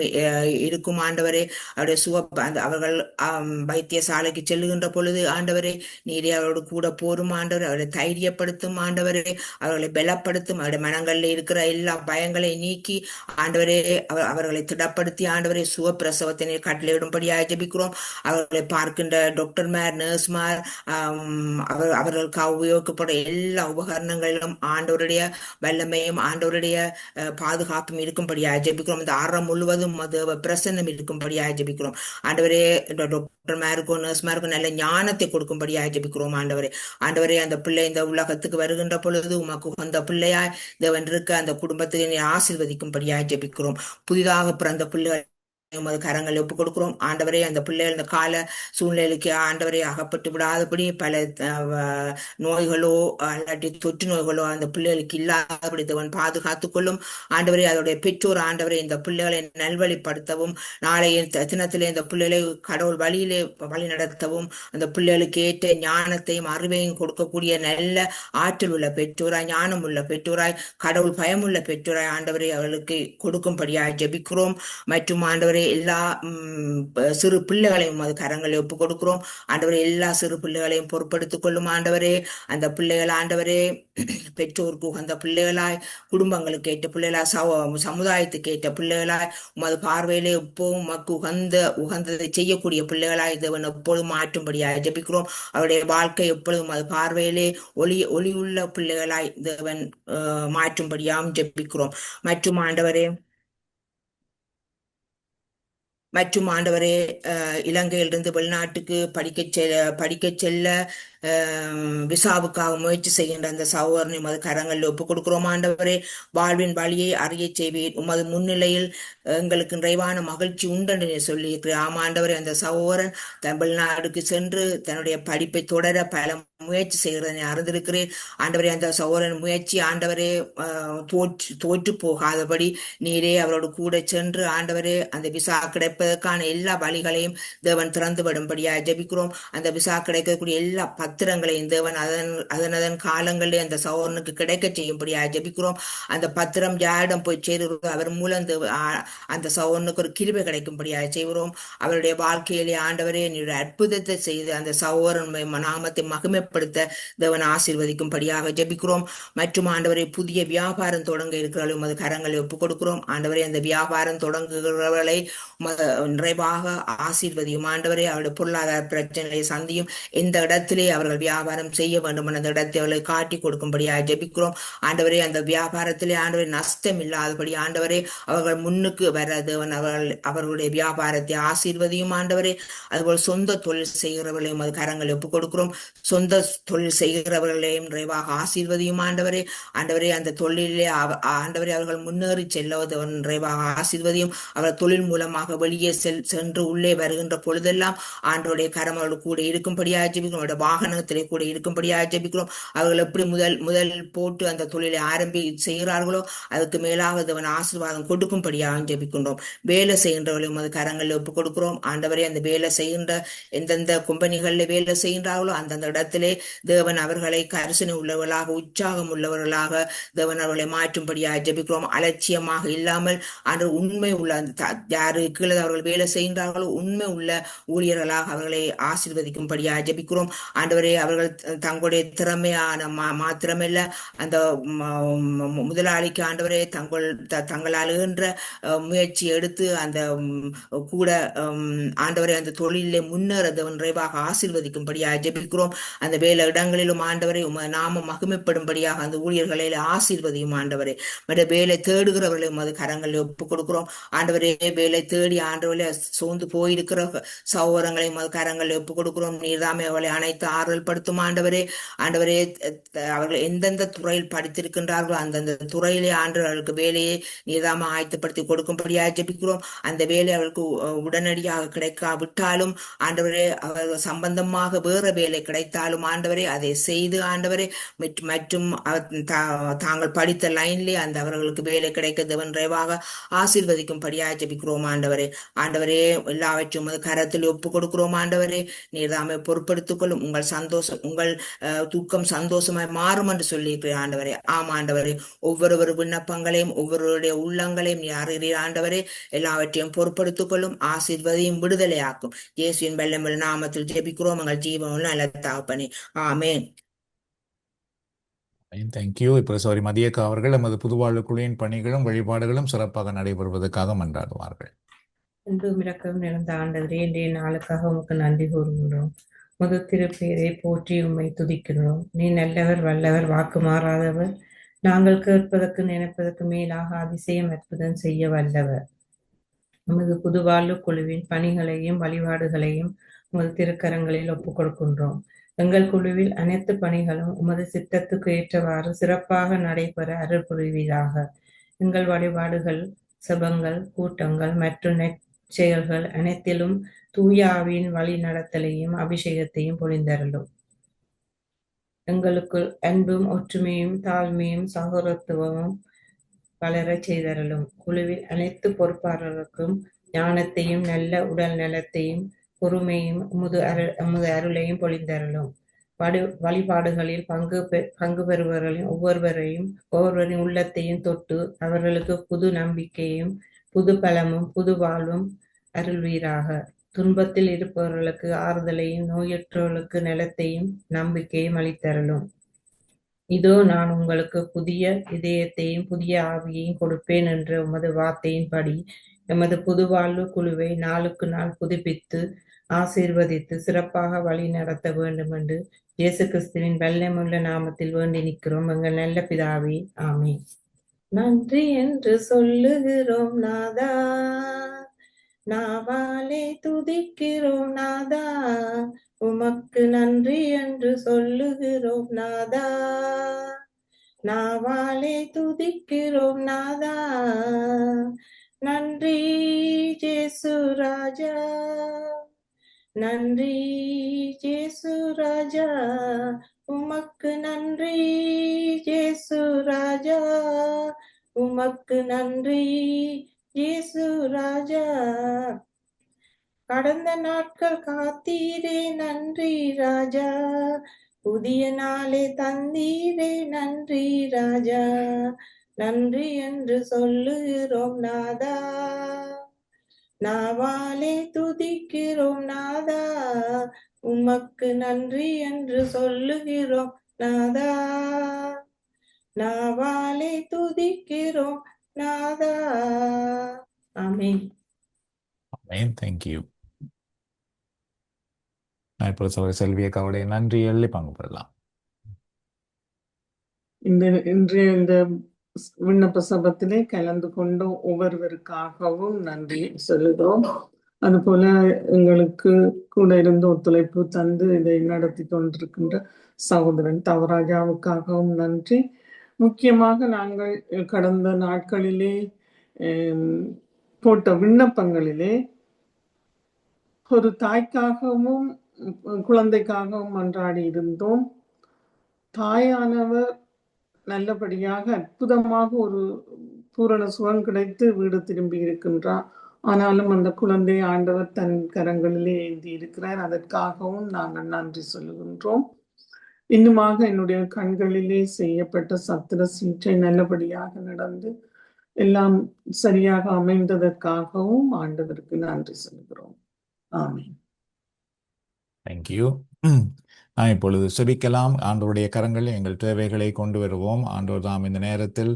இருக்கும். ஆண்டவரே, அவருடைய அவர்கள் வைத்தியசாலைக்கு செல்லுகின்ற பொழுது ஆண்டவரே நீரே அவரோடு கூட போரும். ஆண்டவரே, அவர்களை தைரியப்படுத்தும். ஆண்டவரே, அவர்களை பலப்படுத்தும். அவருடைய மனங்களில் இருக்கிற எல்லா பயங்களை நீக்கி ஆண்டவரே அவர்களை திடப்படுத்தி ஆண்டவரே சுகப்பிரசவத்தினை கட்டளையிடும்படியாக ஜெபிக்கிறோம். அவர்களை பார்க்கின்ற டாக்டர்மார், நர்ஸ்மார், அவர்களுக்காக உபயோகிக்கப்படும் எல்லா உபகரணங்களிலும் ஆண்டவருடைய வல்லமையும் ஆண்டவருடைய பாதுகாப்பும் இருக்கும்படியாக ஜெபிக்கிறோம். இந்த அறம் முழுவதும் அது பிரசன்னம் இருக்கும்படியாக ஜெபிக்கிறோம். ஆண்டவரே, டாக்டர்மாருக்கும் நர்ஸ்மாருக்கும் நல்ல ஞானத்தை கொடுக்கும்படியாக ஜெபிக்கிறோம். ஆண்டவரே, அந்த பிள்ளை இந்த உலகத்துக்கு வருகின்ற பொழுது உமக்கு அந்த பிள்ளையாய் தேவன் இருக்க அந்த குடும்பத்தை ஆசீர்வதிக்கும்படியாக ஜெபிக்கிறோம். புதிதாக பிறந்த பிள்ளைகள் உமது கரங்களை ஒப்புக் கொடுக்கிறோம். ஆண்டவரே, அந்த பிள்ளைகள் இந்த கால சூழ்நிலைக்கு ஆண்டவரை அகப்பட்டு விடாதபடி பல நோய்களோ அல்லாட்டி தொற்று நோய்களோ அந்த பிள்ளைகளுக்கு இல்லாதபடி தேவன் பாதுகாத்துக் கொள்ளும். ஆண்டவரே, அதோடைய பெற்றோர் ஆண்டவரை இந்த பிள்ளைகளை நல்வழிப்படுத்தவும், நாளைய தினத்திலே இந்த பிள்ளைகளை கடவுள் வழியிலே வழி நடத்தவும், அந்த பிள்ளைகளுக்கு ஏற்ற ஞானத்தையும் அறிவையும் கொடுக்கக்கூடிய நல்ல ஆற்றல் உள்ள பெற்றோராய், ஞானம் உள்ள பெற்றோராய், கடவுள் பயமுள்ள பெற்றோராய் ஆண்டவரை அவர்களுக்கு கொடுக்கும்படியாக ஜெபிக்கிறோம். மற்றும் ஆண்டவரை எல்லா சிறு பிள்ளைகளையும் அது கரங்களை ஒப்புக் கொடுக்கிறோம். ஆண்டவரே, எல்லா சிறு பிள்ளைகளையும் பொறுப்படுத்திக் கொள்ளும். ஆண்டவரே, அந்த பிள்ளைகள் ஆண்டவரே பெற்றோருக்கு உகந்த பிள்ளைகளாய், குடும்பங்களுக்கு ஏற்ற பிள்ளைகளாய், சமுதாயத்துக்கு ஏற்ற பிள்ளைகளாய், உமது பார்வையிலே எப்போவும் உகந்ததை செய்யக்கூடிய பிள்ளைகளாய் தேவன் எப்பொழுதும் மாற்றும்படியாக ஜெபிக்கிறோம். அவருடைய வாழ்க்கை எப்பொழுதும் அது பார்வையிலே ஒளியுள்ள பிள்ளைகளாய் தேவன் மாற்றும்படியாகவும் ஜெபிக்கிறோம். மற்றும் ஆண்டவரே, மற்றும் ஆண்டவரே இலங்கையிலிருந்து வெளிநாட்டுக்கு படிக்கச் செல்ல விசாவுக்காக முயற்சி செய்கின்ற அந்த சகோதரனை உமது கரங்களில் ஒப்புக் கொடுக்கிறோம் ஆண்டவரே. வாழ்வின் வழியை அறிய செய்வீர். உமது முன்னிலையில் எங்களுக்கு நிறைவான மகிழ்ச்சி உண்டு சொல்லியிருக்கிறேன். ஆமாண்டவரே, அந்த சகோதரன் தன் வெளிநாடுக்கு சென்று தன்னுடைய படிப்பை தொடர பல முயற்சி செய்கிறதை அறிந்திருக்கிறேன் ஆண்டவரே. அந்த சகோதரன் முயற்சி ஆண்டவரே தோற்று போகாதபடி நீரே அவரோடு கூட சென்று ஆண்டவரே அந்த விசா கிடைப்பதற்கான எல்லா வழிகளையும் தேவன் திறந்து விடும்படியாக ஜெபிக்கிறோம். அந்த விசா கிடைக்கக்கூடிய எல்லா பத்திரங்களையும் தேவன் அதன் காலங்களிலே அந்த சகோதரனுக்கு கிடைக்க செய்யும்படியாக ஜெபிக்கிறோம். அந்த பத்திரம் யாரிடம் போய் சேருகிறதோ அவர் மூலம் அந்த சகோதரனுக்கு ஒரு கிருபை கிடைக்கும்படியாக செய்கிறோம். அவருடைய வாழ்க்கையிலே ஆண்டவரே நீருடைய அற்புதத்தை செய்து அந்த சகோதரன் நாமத்தை மகிமைப்படுத்த தேவன் ஆசீர்வதிக்கும்படியாக ஜெபிக்கிறோம். மற்றும் ஆண்டவரை புதிய வியாபாரம் தொடங்க இருக்கிறவர்கள் உமது கரங்களை ஒப்புக் கொடுக்கிறோம். ஆண்டவரை அந்த வியாபாரம் தொடங்குகிறவர்களை நிறைவாக ஆசீர்வதியும் ஆண்டவரே. அவருடைய பொருளாதார பிரச்சனைகளை சந்தியும். எந்த இடத்திலே அவர்கள் வியாபாரம் செய்ய வேண்டும் அந்த இடத்தை அவர்களை காட்டி கொடுக்கும்படியாக ஜெபிக்கிறோம். ஆண்டவரே அந்த வியாபாரத்திலே ஆண்டவரை நஷ்டம் இல்லாதபடி ஆண்டவரே அவர்கள் முன்னுக்கு வர தேவன் அவர்களுடைய வியாபாரத்தை ஆசீர்வதியும் ஆண்டவரே. அதுபோல் சொந்த தொழில் செய்கிறவர்களையும் அது கரங்களை ஒப்புக் கொடுக்கிறோம். சொந்த தொழில் செய்கிறவர்களையும் நிறைவாக ஆசீர்வதியும் ஆண்டவரே. ஆண்டவரே அந்த தொழிலே ஆண்டவரே அவர்கள் முன்னேறி செல்லுவதவன் நிறைவாக ஆசீர்வதியும். அவர் தொழில் மூலமாக வெளியே சென்று உள்ளே வருகின்ற பொழுதெல்லாம் ஆண்டவருடைய கரம் அவர்கள் கூட இருக்கும்படியாக ஜெபிக்கிறோம். அவருடைய வாகனத்திலே கூட இருக்கும்படியாக ஜெபிக்கிறோம். அவர்கள் எப்படி முதல் போட்டு அந்த தொழிலை செய்கிறார்களோ அதுக்கு மேலாக தேவன் ஆசீர்வாதம் கொடுக்கும்படியாக ஜெபிக்கின்றோம். வேலை செய்கின்றவர்களும் அது கரங்களில் ஒப்புக் கொடுக்கிறோம். ஆண்டவரே அந்த வேலை செய்கின்ற எந்தெந்த கம்பெனிகளில் வேலை செய்கின்றார்களோ அந்தந்த இடத்திலே தேவன் அவர்களை கரிசனை உள்ளவர்களாக உற்சாகம் உள்ளவர்களாக தேவன் அவர்களை மாற்றும்படியாக ஜெபிக்கிறோம். அலட்சியமாக இல்லாமல் ஆண்டு உண்மை உள்ள யாரு கீழே அவர்கள் வேலை செய்கின்றார்களோ உண்மை உள்ள ஊழியர்களாக அவர்களை ஆசீர்வதிக்கும்படியாக ஜெபிக்கிறோம். ஆண்டவரே அவர்கள் தங்களுடைய திறமையான மாத்திரமில்ல அந்த முதலாளிக்கு ஆண்டவரே தங்களால் என்ற முயற்சி எடுத்து அந்த கூட ஆண்டவரை அந்த தொழிலே முன்னேற தேவன் நிறைவாக ஆசீர்வதிக்கும்படியாக ஜெபிக்கிறோம். அந்த வேலை இடங்களிலும் ஆண்டவரை நாம மகிமைப்படும்படியாக அந்த ஊழியர்களை ஆசீர்வதியும் ஆண்டவரே. மற்ற வேலை தேடுகிறவர்களையும் அது கரங்களில் ஒப்புக் கொடுக்கிறோம். ஆண்டவரே வேலை தேடி ஆண்டவரை சோர்ந்து போயிருக்கிற சகோதரங்களையும் அது கரங்களில் ஒப்புக் கொடுக்கிறோம். நீர்தாமே அவளை அனைத்து ஆறுதல் படுத்தும் ஆண்டவரே. ஆண்டவரே அவர்கள் எந்தெந்த துறையில் படித்திருக்கின்றார்களோ அந்தந்த துறையிலே ஆண்டவர்களுக்கு வேலையை நீர்தாம ஆயத்தப்படுத்தி கொடுக்கும்படியாக ஜெபிக்கிறோம். அந்த வேலை அவர்களுக்கு உடனடியாக கிடைக்காவிட்டாலும் ஆண்டவரே அவர்கள் சம்பந்தமாக வேற வேலை கிடைத்தாலும் ஆண்டவரே அதை செய்து ஆண்டவரே மற்றும் தாங்கள் படித்த லைன்லே அந்த அவர்களுக்கு வேலை கிடைக்க தேவன் நிறைவாக ஆசீர்வதிக்கும்படியாக ஜெபிக்கிறோம் ஆண்டவரே. ஆண்டவரே எல்லாவற்றையும் கரத்தில் ஒப்புக் கொடுக்கிறோம் ஆண்டவரே. நீர்தாமே பொறுப்படுத்திக் கொள்ளும். உங்கள் சந்தோஷம் உங்கள் தூக்கம் சந்தோஷமாய் மாறும் என்று சொல்லியிருக்கிறேன் ஆண்டவரே. ஆமா ஆண்டவரே, ஒவ்வொரு விண்ணப்பங்களையும் ஒவ்வொருடைய உள்ளங்களையும் நீ அறிகிறீர் ஆண்டவரே. எல்லாவற்றையும் பொறுப்படுத்திக் கொள்ளும். ஆசீர்வதியும் விடுதலையாக்கும். இயேசுவின் வல்லமையுள்ள நாமத்தில் ஜெபிக்கிறோம் எங்கள் ஜீவனுள்ள நல்ல தகப்பனே. ஆமென். தேங்க்யூ. இப்போ சௌரி மதியக்கா அவர்கள் நமது புதுவாழ்வு குழுவின் பணிகளும் வழிபாடுகளும் சிறப்பாக நடைபெறுவதற்காக மன்றாடுவார்கள். அன்பும் இரக்கம் நிறைந்த ஆண்டவரே, இன்றைய நாளுக்காக உமக்கு நன்றி கூறுகின்றோம். முது திருப்பெயரை போற்றி உம்மை துதிக்கிறோம். நீ நல்லவர், வல்லவர், வாக்கு மாறாதவர், நாங்கள் கேட்பதற்கு நினைப்பதற்கு மேலாக அதிசயம் அற்புதம் செய்ய வல்லவர். நமது புதுவாழ்வு குழுவின் பணிகளையும் வழிபாடுகளையும் உமது திருக்கரங்களில் ஒப்புக் கொடுக்கின்றோம். எங்கள் குழுவில் அனைத்து பணிகளும் உமது சித்தத்துக்கு ஏற்றவாறு சிறப்பாக நடைபெற அருள் புரிவீராக. எங்கள் வழிபாடுகள், செபங்கள், கூட்டங்கள் மற்றும் நற்செயல்கள் அனைத்திலும் தூய ஆவியின் வழி நடத்தலையும் அபிஷேகத்தையும் பொழிந்தருளும். எங்களுக்கு அன்பும் ஒற்றுமையும் தாழ்மையும் சகோதரத்துவமும் வளரச் செய்தருளும். குழுவில் அனைத்து பொறுப்பாளர்களுக்கும் ஞானத்தையும் நல்ல உடல் நலத்தையும் பொறுமையும் உமது அருளையும் பொழிந்தருளும். வழிபாடுகளில் பங்கு பெறுபவர்களின் ஒவ்வொருவரின் உள்ளத்தையும் தொட்டு அவர்களுக்கு புது நம்பிக்கையும் புது பலமும் புது வாழ்வும் அருள்வீராக. துன்பத்தில் இருப்பவர்களுக்கு ஆறுதலையும் நோயற்றவர்களுக்கு நலத்தையும் நம்பிக்கையும் அளித்தருளும். இதோ நான் உங்களுக்கு புதிய இதயத்தையும் புதிய ஆவியையும் கொடுப்பேன் என்ற உமது வார்த்தையின்படி எமது புதுவாழ்வு குழுவை நாளுக்கு நாள் புதுப்பித்து ஆசீர்வதித்து சிறப்பாக வழி நடத்த வேண்டும் என்று இயேசு கிறிஸ்துவின் வல்லமையுள்ள நாமத்தில் வேண்டி நிற்கிறோம் எங்கள் நல்ல பிதாவே. ஆமென். நன்றி என்று சொல்லுகிறோம் நாதா, நாவாலே துதிக்கிறோம் நாதா, உமக்கு நன்றி என்று சொல்லுகிறோம் நாதா. நாவாலே துதிக்கிறோம் நாதா, நன்றி ஜேசு ராஜா, நன்றி ஜேசு ராஜா, உமக்கு நன்றி ஜேசு ராஜா, உமக்கு நன்றி ஜேசு ராஜா. கடந்த நாட்கள் காத்தீரே நன்றி ராஜா, புதிய நாளே தந்தீரே நன்றி ராஜா, நன்றி என்று சொல்லுகிறோம் நாதா. நாவாலே துதிக்கிறோம் நாதா, உமக்கு நன்றி என்று சொல்லுகிறோம் நாதா. நாவாலே துதிக்கிறோம் நாதா. ஆமென். தேங்க்யூ. நான் இப்போ சகோதரி செல்வி அக்காவுடைய நன்றி எழுதி பங்கு பெறலாம். இன்றைய இந்த விண்ணப்ப சபத்திலே கலந்து கொண்ட ஒவ்வொருவருக்காகவும் நன்றி சொல்லுகிறோம். அதுபோல எங்களுக்கு கூட இருந்து ஒத்துழைப்பு தந்து இதை நடத்தி கொண்டிருக்கின்ற சகோதரன் தவராஜாவுக்காகவும் நன்றி. முக்கியமாக நாங்கள் கடந்த நாட்களிலே போட்ட விண்ணப்பங்களிலே ஒரு தாய்க்காகவும் குழந்தைக்காகவும் மன்றாடி இருந்தோம். தாயானவர் நல்லபடியாக அற்புதமாக ஒரு பூரண சுகம் கிடைத்து வீடு திரும்பி இருக்கின்றார். ஆனாலும் அந்த குழந்தை ஆண்டவர் தன் கரங்களிலே ஏந்தி இருக்கிறார். அதற்காகவும் நாங்கள் நன்றி சொல்லுகின்றோம். இன்னுமாக என்னுடைய கண்களிலே செய்யப்பட்ட சத்திர சிகிச்சை நல்லபடியாக நடந்து எல்லாம் சரியாக அமைந்ததற்காகவும் ஆண்டவருக்கு நன்றி சொல்கிறோம். ஆமென். தேங்க்யூ. நான் இப்பொழுது செபிக்கலாம். ஆண்டவருடைய கரங்களில் எங்கள் தேவைகளை கொண்டு வருவோம். ஆண்டவர் தாம் இந்த நேரத்தில்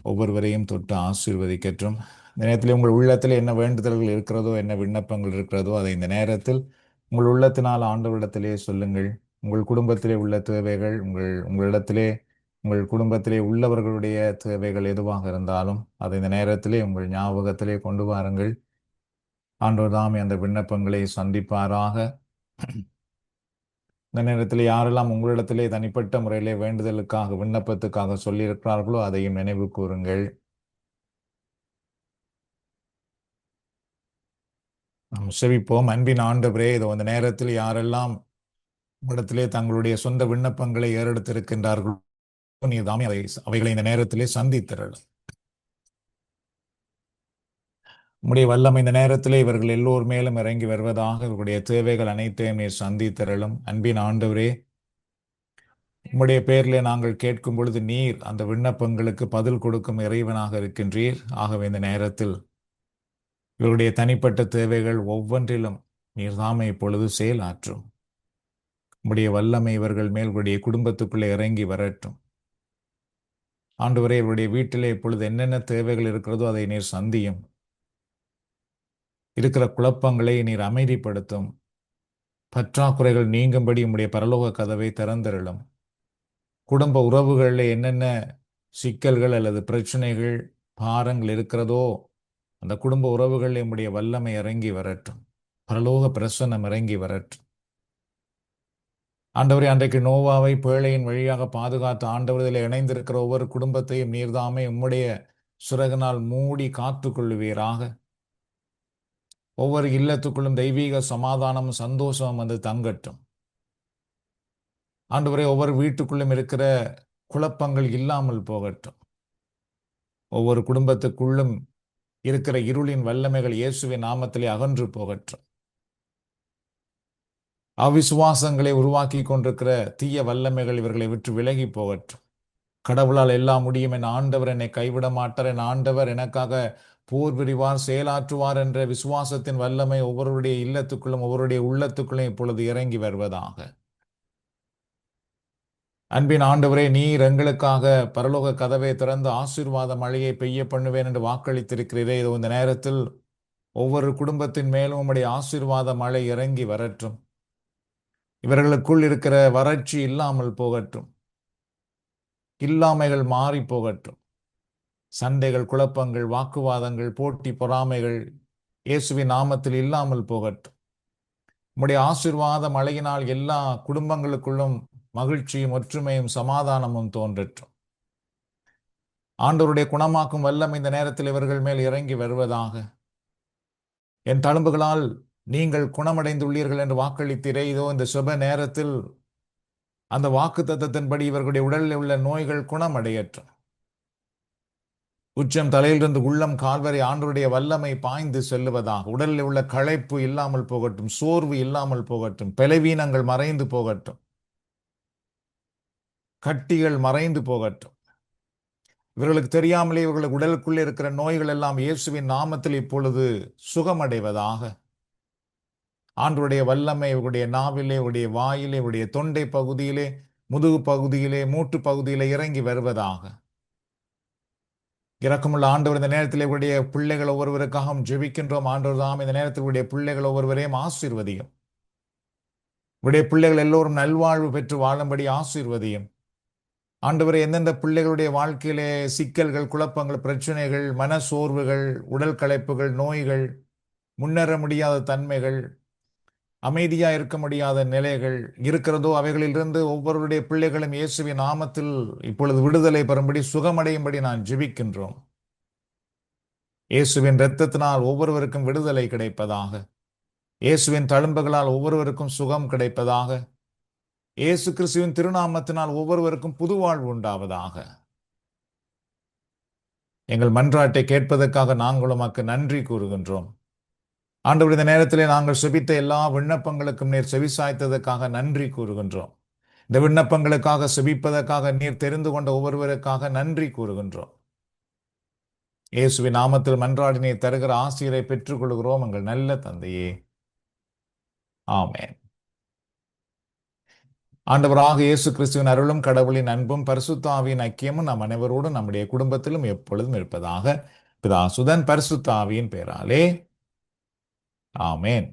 ஒவ்வொருவரையும் தொட்டு ஆசீர்வதிக்கட்டும். இந்த நேரத்தில் உங்கள் உள்ளத்தில் என்ன வேண்டுதல்கள் இருக்கிறதோ, என்ன விண்ணப்பங்கள் இருக்கிறதோ, அதை இந்த நேரத்தில் உங்கள் உள்ளத்தினால் ஆண்டவரிடத்திலே சொல்லுங்கள். உங்கள் குடும்பத்திலே உள்ள தேவைகள், உங்கள் குடும்பத்திலே உள்ளவர்களுடைய தேவைகள் எதுவாக இருந்தாலும் அதை இந்த நேரத்திலே உங்கள் ஞாபகத்திலே கொண்டு வாருங்கள். ஆண்டவர் தாமே அந்த விண்ணப்பங்களை சந்திப்பாராக. இந்த நேரத்தில் யாரெல்லாம் உங்களிடத்திலே தனிப்பட்ட முறையிலே வேண்டுதலுக்காக விண்ணப்பத்துக்காக சொல்லியிருக்கிறார்களோ அதையும் நினைவு கூறுங்கள். நாம் செவிப்போம். அன்பின் ஆண்டவரே, இதோ அந்த நேரத்தில் யாரெல்லாம் உங்களிடத்திலே தங்களுடைய சொந்த விண்ணப்பங்களை ஏறெடுத்திருக்கின்றார்களோ நீர் தாமே அவைகளை இந்த நேரத்திலே சந்தித்திரள். உம்முடைய வல்லமை இந்த நேரத்திலே இவர்கள் எல்லோர் மேலும் இறங்கி வருவதாக. இவர்களுடைய தேவைகள் அனைத்தையும் நீர் சந்தித்திரளும். அன்பின் ஆண்டவரே, உம்முடைய பெயரிலே நாங்கள் கேட்கும் பொழுது நீர் அந்த விண்ணப்பங்களுக்கு பதில் கொடுக்கும் இறைவனாக இருக்கின்றீர். ஆகவே இந்த நேரத்தில் இவருடைய தனிப்பட்ட தேவைகள் ஒவ்வொன்றிலும் நீர் தாமே இப்பொழுது செயலாற்றும். உம்முடைய வல்லமை இவர்கள் மேல் உங்களுடைய குடும்பத்துக்குள்ளே இறங்கி வரட்டும். ஆண்டவரே, இவருடைய வீட்டிலே இப்பொழுது என்னென்ன தேவைகள் இருக்கிறதோ அதை நீர் சந்தியும். இருக்கிற குழப்பங்களை நீர் அமைதிப்படுத்தும். பற்றாக்குறைகள் நீங்கும்படி உம்முடைய பரலோக கதவை திறந்திரளும். குடும்ப உறவுகளில் என்னென்ன சிக்கல்கள் அல்லது பிரச்சனைகள், பாரங்கள் இருக்கிறதோ அந்த குடும்ப உறவுகளில் உம்முடைய வல்லமை இறங்கி வரட்டும். பரலோக பிரசன்னம் இறங்கி வரட்டும். ஆண்டவரே, அன்றைக்கு நோவாவை பேழையின் வழியாக பாதுகாத்த ஆண்டவரில் இணைந்திருக்கிற ஒவ்வொரு குடும்பத்தையும் நீர்தாமே உம்முடைய சிறகினால் மூடி காத்து கொள்ளுவீராக. ஒவ்வொரு இல்லத்துக்குள்ளும் தெய்வீக சமாதானமும் சந்தோஷமும் வந்து தங்கட்டும். ஆண்டவரே, ஒவ்வொரு வீட்டுக்குள்ளும் இருக்கிற குழப்பங்கள் இல்லாமல் போகட்டும். ஒவ்வொரு குடும்பத்துக்குள்ளும் இருக்கிற இருளின் வல்லமைகள் இயேசுவின் நாமத்திலே அகன்று போகட்டும். அவிசுவாசங்களை உருவாக்கி கொண்டிருக்கிற தீய வல்லமைகள் இவர்களை விட்டு விலகி போகட்டும். கடவுளால் எல்லாம் முடியும், என் ஆண்டவர் என்னை கைவிட மாட்டார், என் ஆண்டவர் எனக்காக போர் புரிவார், செயலாற்றுவார் என்ற விசுவாசத்தின் வல்லமை ஒவ்வொருடைய இல்லத்துக்குள்ளும் ஒவ்வொருடைய உள்ளத்துக்குள்ளும் இப்பொழுது இறங்கி வருவதாக. அன்பின் ஆண்டவரே, நீர் எங்களுக்காக பரலோக கதவை திறந்து ஆசீர்வாத மழையை பெய்ய பண்ணுவேன் என்று வாக்களித்திருக்கிறீரே. இது இந்த நேரத்தில் ஒவ்வொரு குடும்பத்தின் மேலும் உம்முடைய ஆசீர்வாத மழை இறங்கி வரட்டும். இவர்களுக்குள் இருக்கிற வறட்சி இல்லாமல் போகட்டும். இல்லாமைகள் மாறி போகட்டும். சண்டைகள், குழப்பங்கள், வாக்குவாதங்கள், போட்டி பொறாமைகள் இயேசுவின் நாமத்தில் இல்லாமல் போகட்டும். உம்முடைய ஆசீர்வாத மழையினால் எல்லா குடும்பங்களுக்குள்ளும் மகிழ்ச்சியும் ஒற்றுமையும் சமாதானமும் தோன்றட்டும். ஆண்டவருடைய குணமாக்கும் வல்லமை இந்த நேரத்தில் இவர்கள் மேல் இறங்கி வருவதாக. என் தழும்புகளால் நீங்கள் குணமடைந்துள்ளீர்கள் என்று வாக்களித்தீரே, இதோ இந்த சுப நேரத்தில் அந்த வாக்கு தத்தத்தின்படி இவர்களுடைய உடலில் உள்ள நோய்கள் குணமடையற்றும். உச்சம் தலையிலிருந்து உள்ளம் கால்வரை ஆண்டவருடைய வல்லமை பாய்ந்து செல்லுவதாக. உடலில் உள்ள களைப்பு இல்லாமல் போகட்டும், சோர்வு இல்லாமல் போகட்டும், பலவீனங்கள் மறைந்து போகட்டும், கட்டிகள் மறைந்து போகட்டும். இவர்களுக்கு தெரியாமலே இவர்களுக்கு உடலுக்குள்ளே இருக்கிற நோய்கள் எல்லாம் இயேசுவின் நாமத்தில் இப்பொழுது சுகமடைவதாக. ஆண்டவருடைய வல்லமை இவருடைய நாவிலே, இவருடைய வாயிலே, இவருடைய தொண்டை பகுதியிலே, முதுகு பகுதியிலே, மூட்டு பகுதியிலே இறங்கி வருவதாக. இரக்கமுள்ள ஆண்டவர், இந்த நேரத்தில் இவருடைய பிள்ளைகள் ஒவ்வொருவருக்காகவும் ஜெபிக்கின்றோம். ஆண்டவர் தாம் இந்த நேரத்தில் இவருடைய பிள்ளைகள் ஒவ்வொருவரையும் ஆசீர்வதியும். இவருடைய பிள்ளைகள் எல்லோரும் நல்வாழ்வு பெற்று வாழும்படி ஆசீர்வதியும். ஆண்டவரே, எந்தெந்த பிள்ளைகளுடைய வாழ்க்கையிலே சிக்கல்கள், குழப்பங்கள், பிரச்சனைகள், மன சோர்வுகள், உடல் களைப்புகள், நோய்கள், முன்னேற முடியாத தன்மைகள், அமைதியா இருக்க முடியாத நிலைகள் இருக்கிறதோ, அவைகளிலிருந்து ஒவ்வொருடைய பிள்ளைகளும் இயேசுவின் நாமத்தில் இப்பொழுது விடுதலை பெறும்படி, சுகமடையும்படி நான் ஜெபிக்கின்றோம். இயேசுவின் இரத்தத்தினால் ஒவ்வொருவருக்கும் விடுதலை கிடைப்பதாக. இயேசுவின் தழும்புகளால் ஒவ்வொருவருக்கும் சுகம் கிடைப்பதாக. இயேசு கிறிஸ்துவின் திருநாமத்தினால் ஒவ்வொருவருக்கும் புதுவாழ்வு உண்டாவதாக. எங்கள் மன்றாட்டை கேட்பதற்காக நாங்கள் உமக்கு நன்றி கூறுகின்றோம். ஆண்டவர், இந்த நேரத்திலே நாங்கள் செபித்த எல்லா விண்ணப்பங்களுக்கும் நீர் செவிசாய்த்ததற்காக நன்றி கூறுகின்றோம். இந்த விண்ணப்பங்களுக்காக செபிப்பதற்காக நீர் தெரிந்து கொண்ட ஒவ்வொருவருக்காக நன்றி கூறுகின்றோம். இயேசுவின் நாமத்தில் மன்றாடி நீர் தருகிற ஆசீரை பெற்றுக் கொள்கிறோம் எங்கள் நல்ல தந்தையே. ஆமென். ஆண்டவராக இயேசு கிறிஸ்துவின் அருளும் கடவுளின் அன்பும் பரிசுத்த ஆவியின் ஐக்கியமும் நம் அனைவரோடும் நம்முடைய குடும்பத்திலும் எப்பொழுதும் இருப்பதாக. பிதா சுதன் பரிசுத்த ஆவியின் பெயராலே ஆமென்.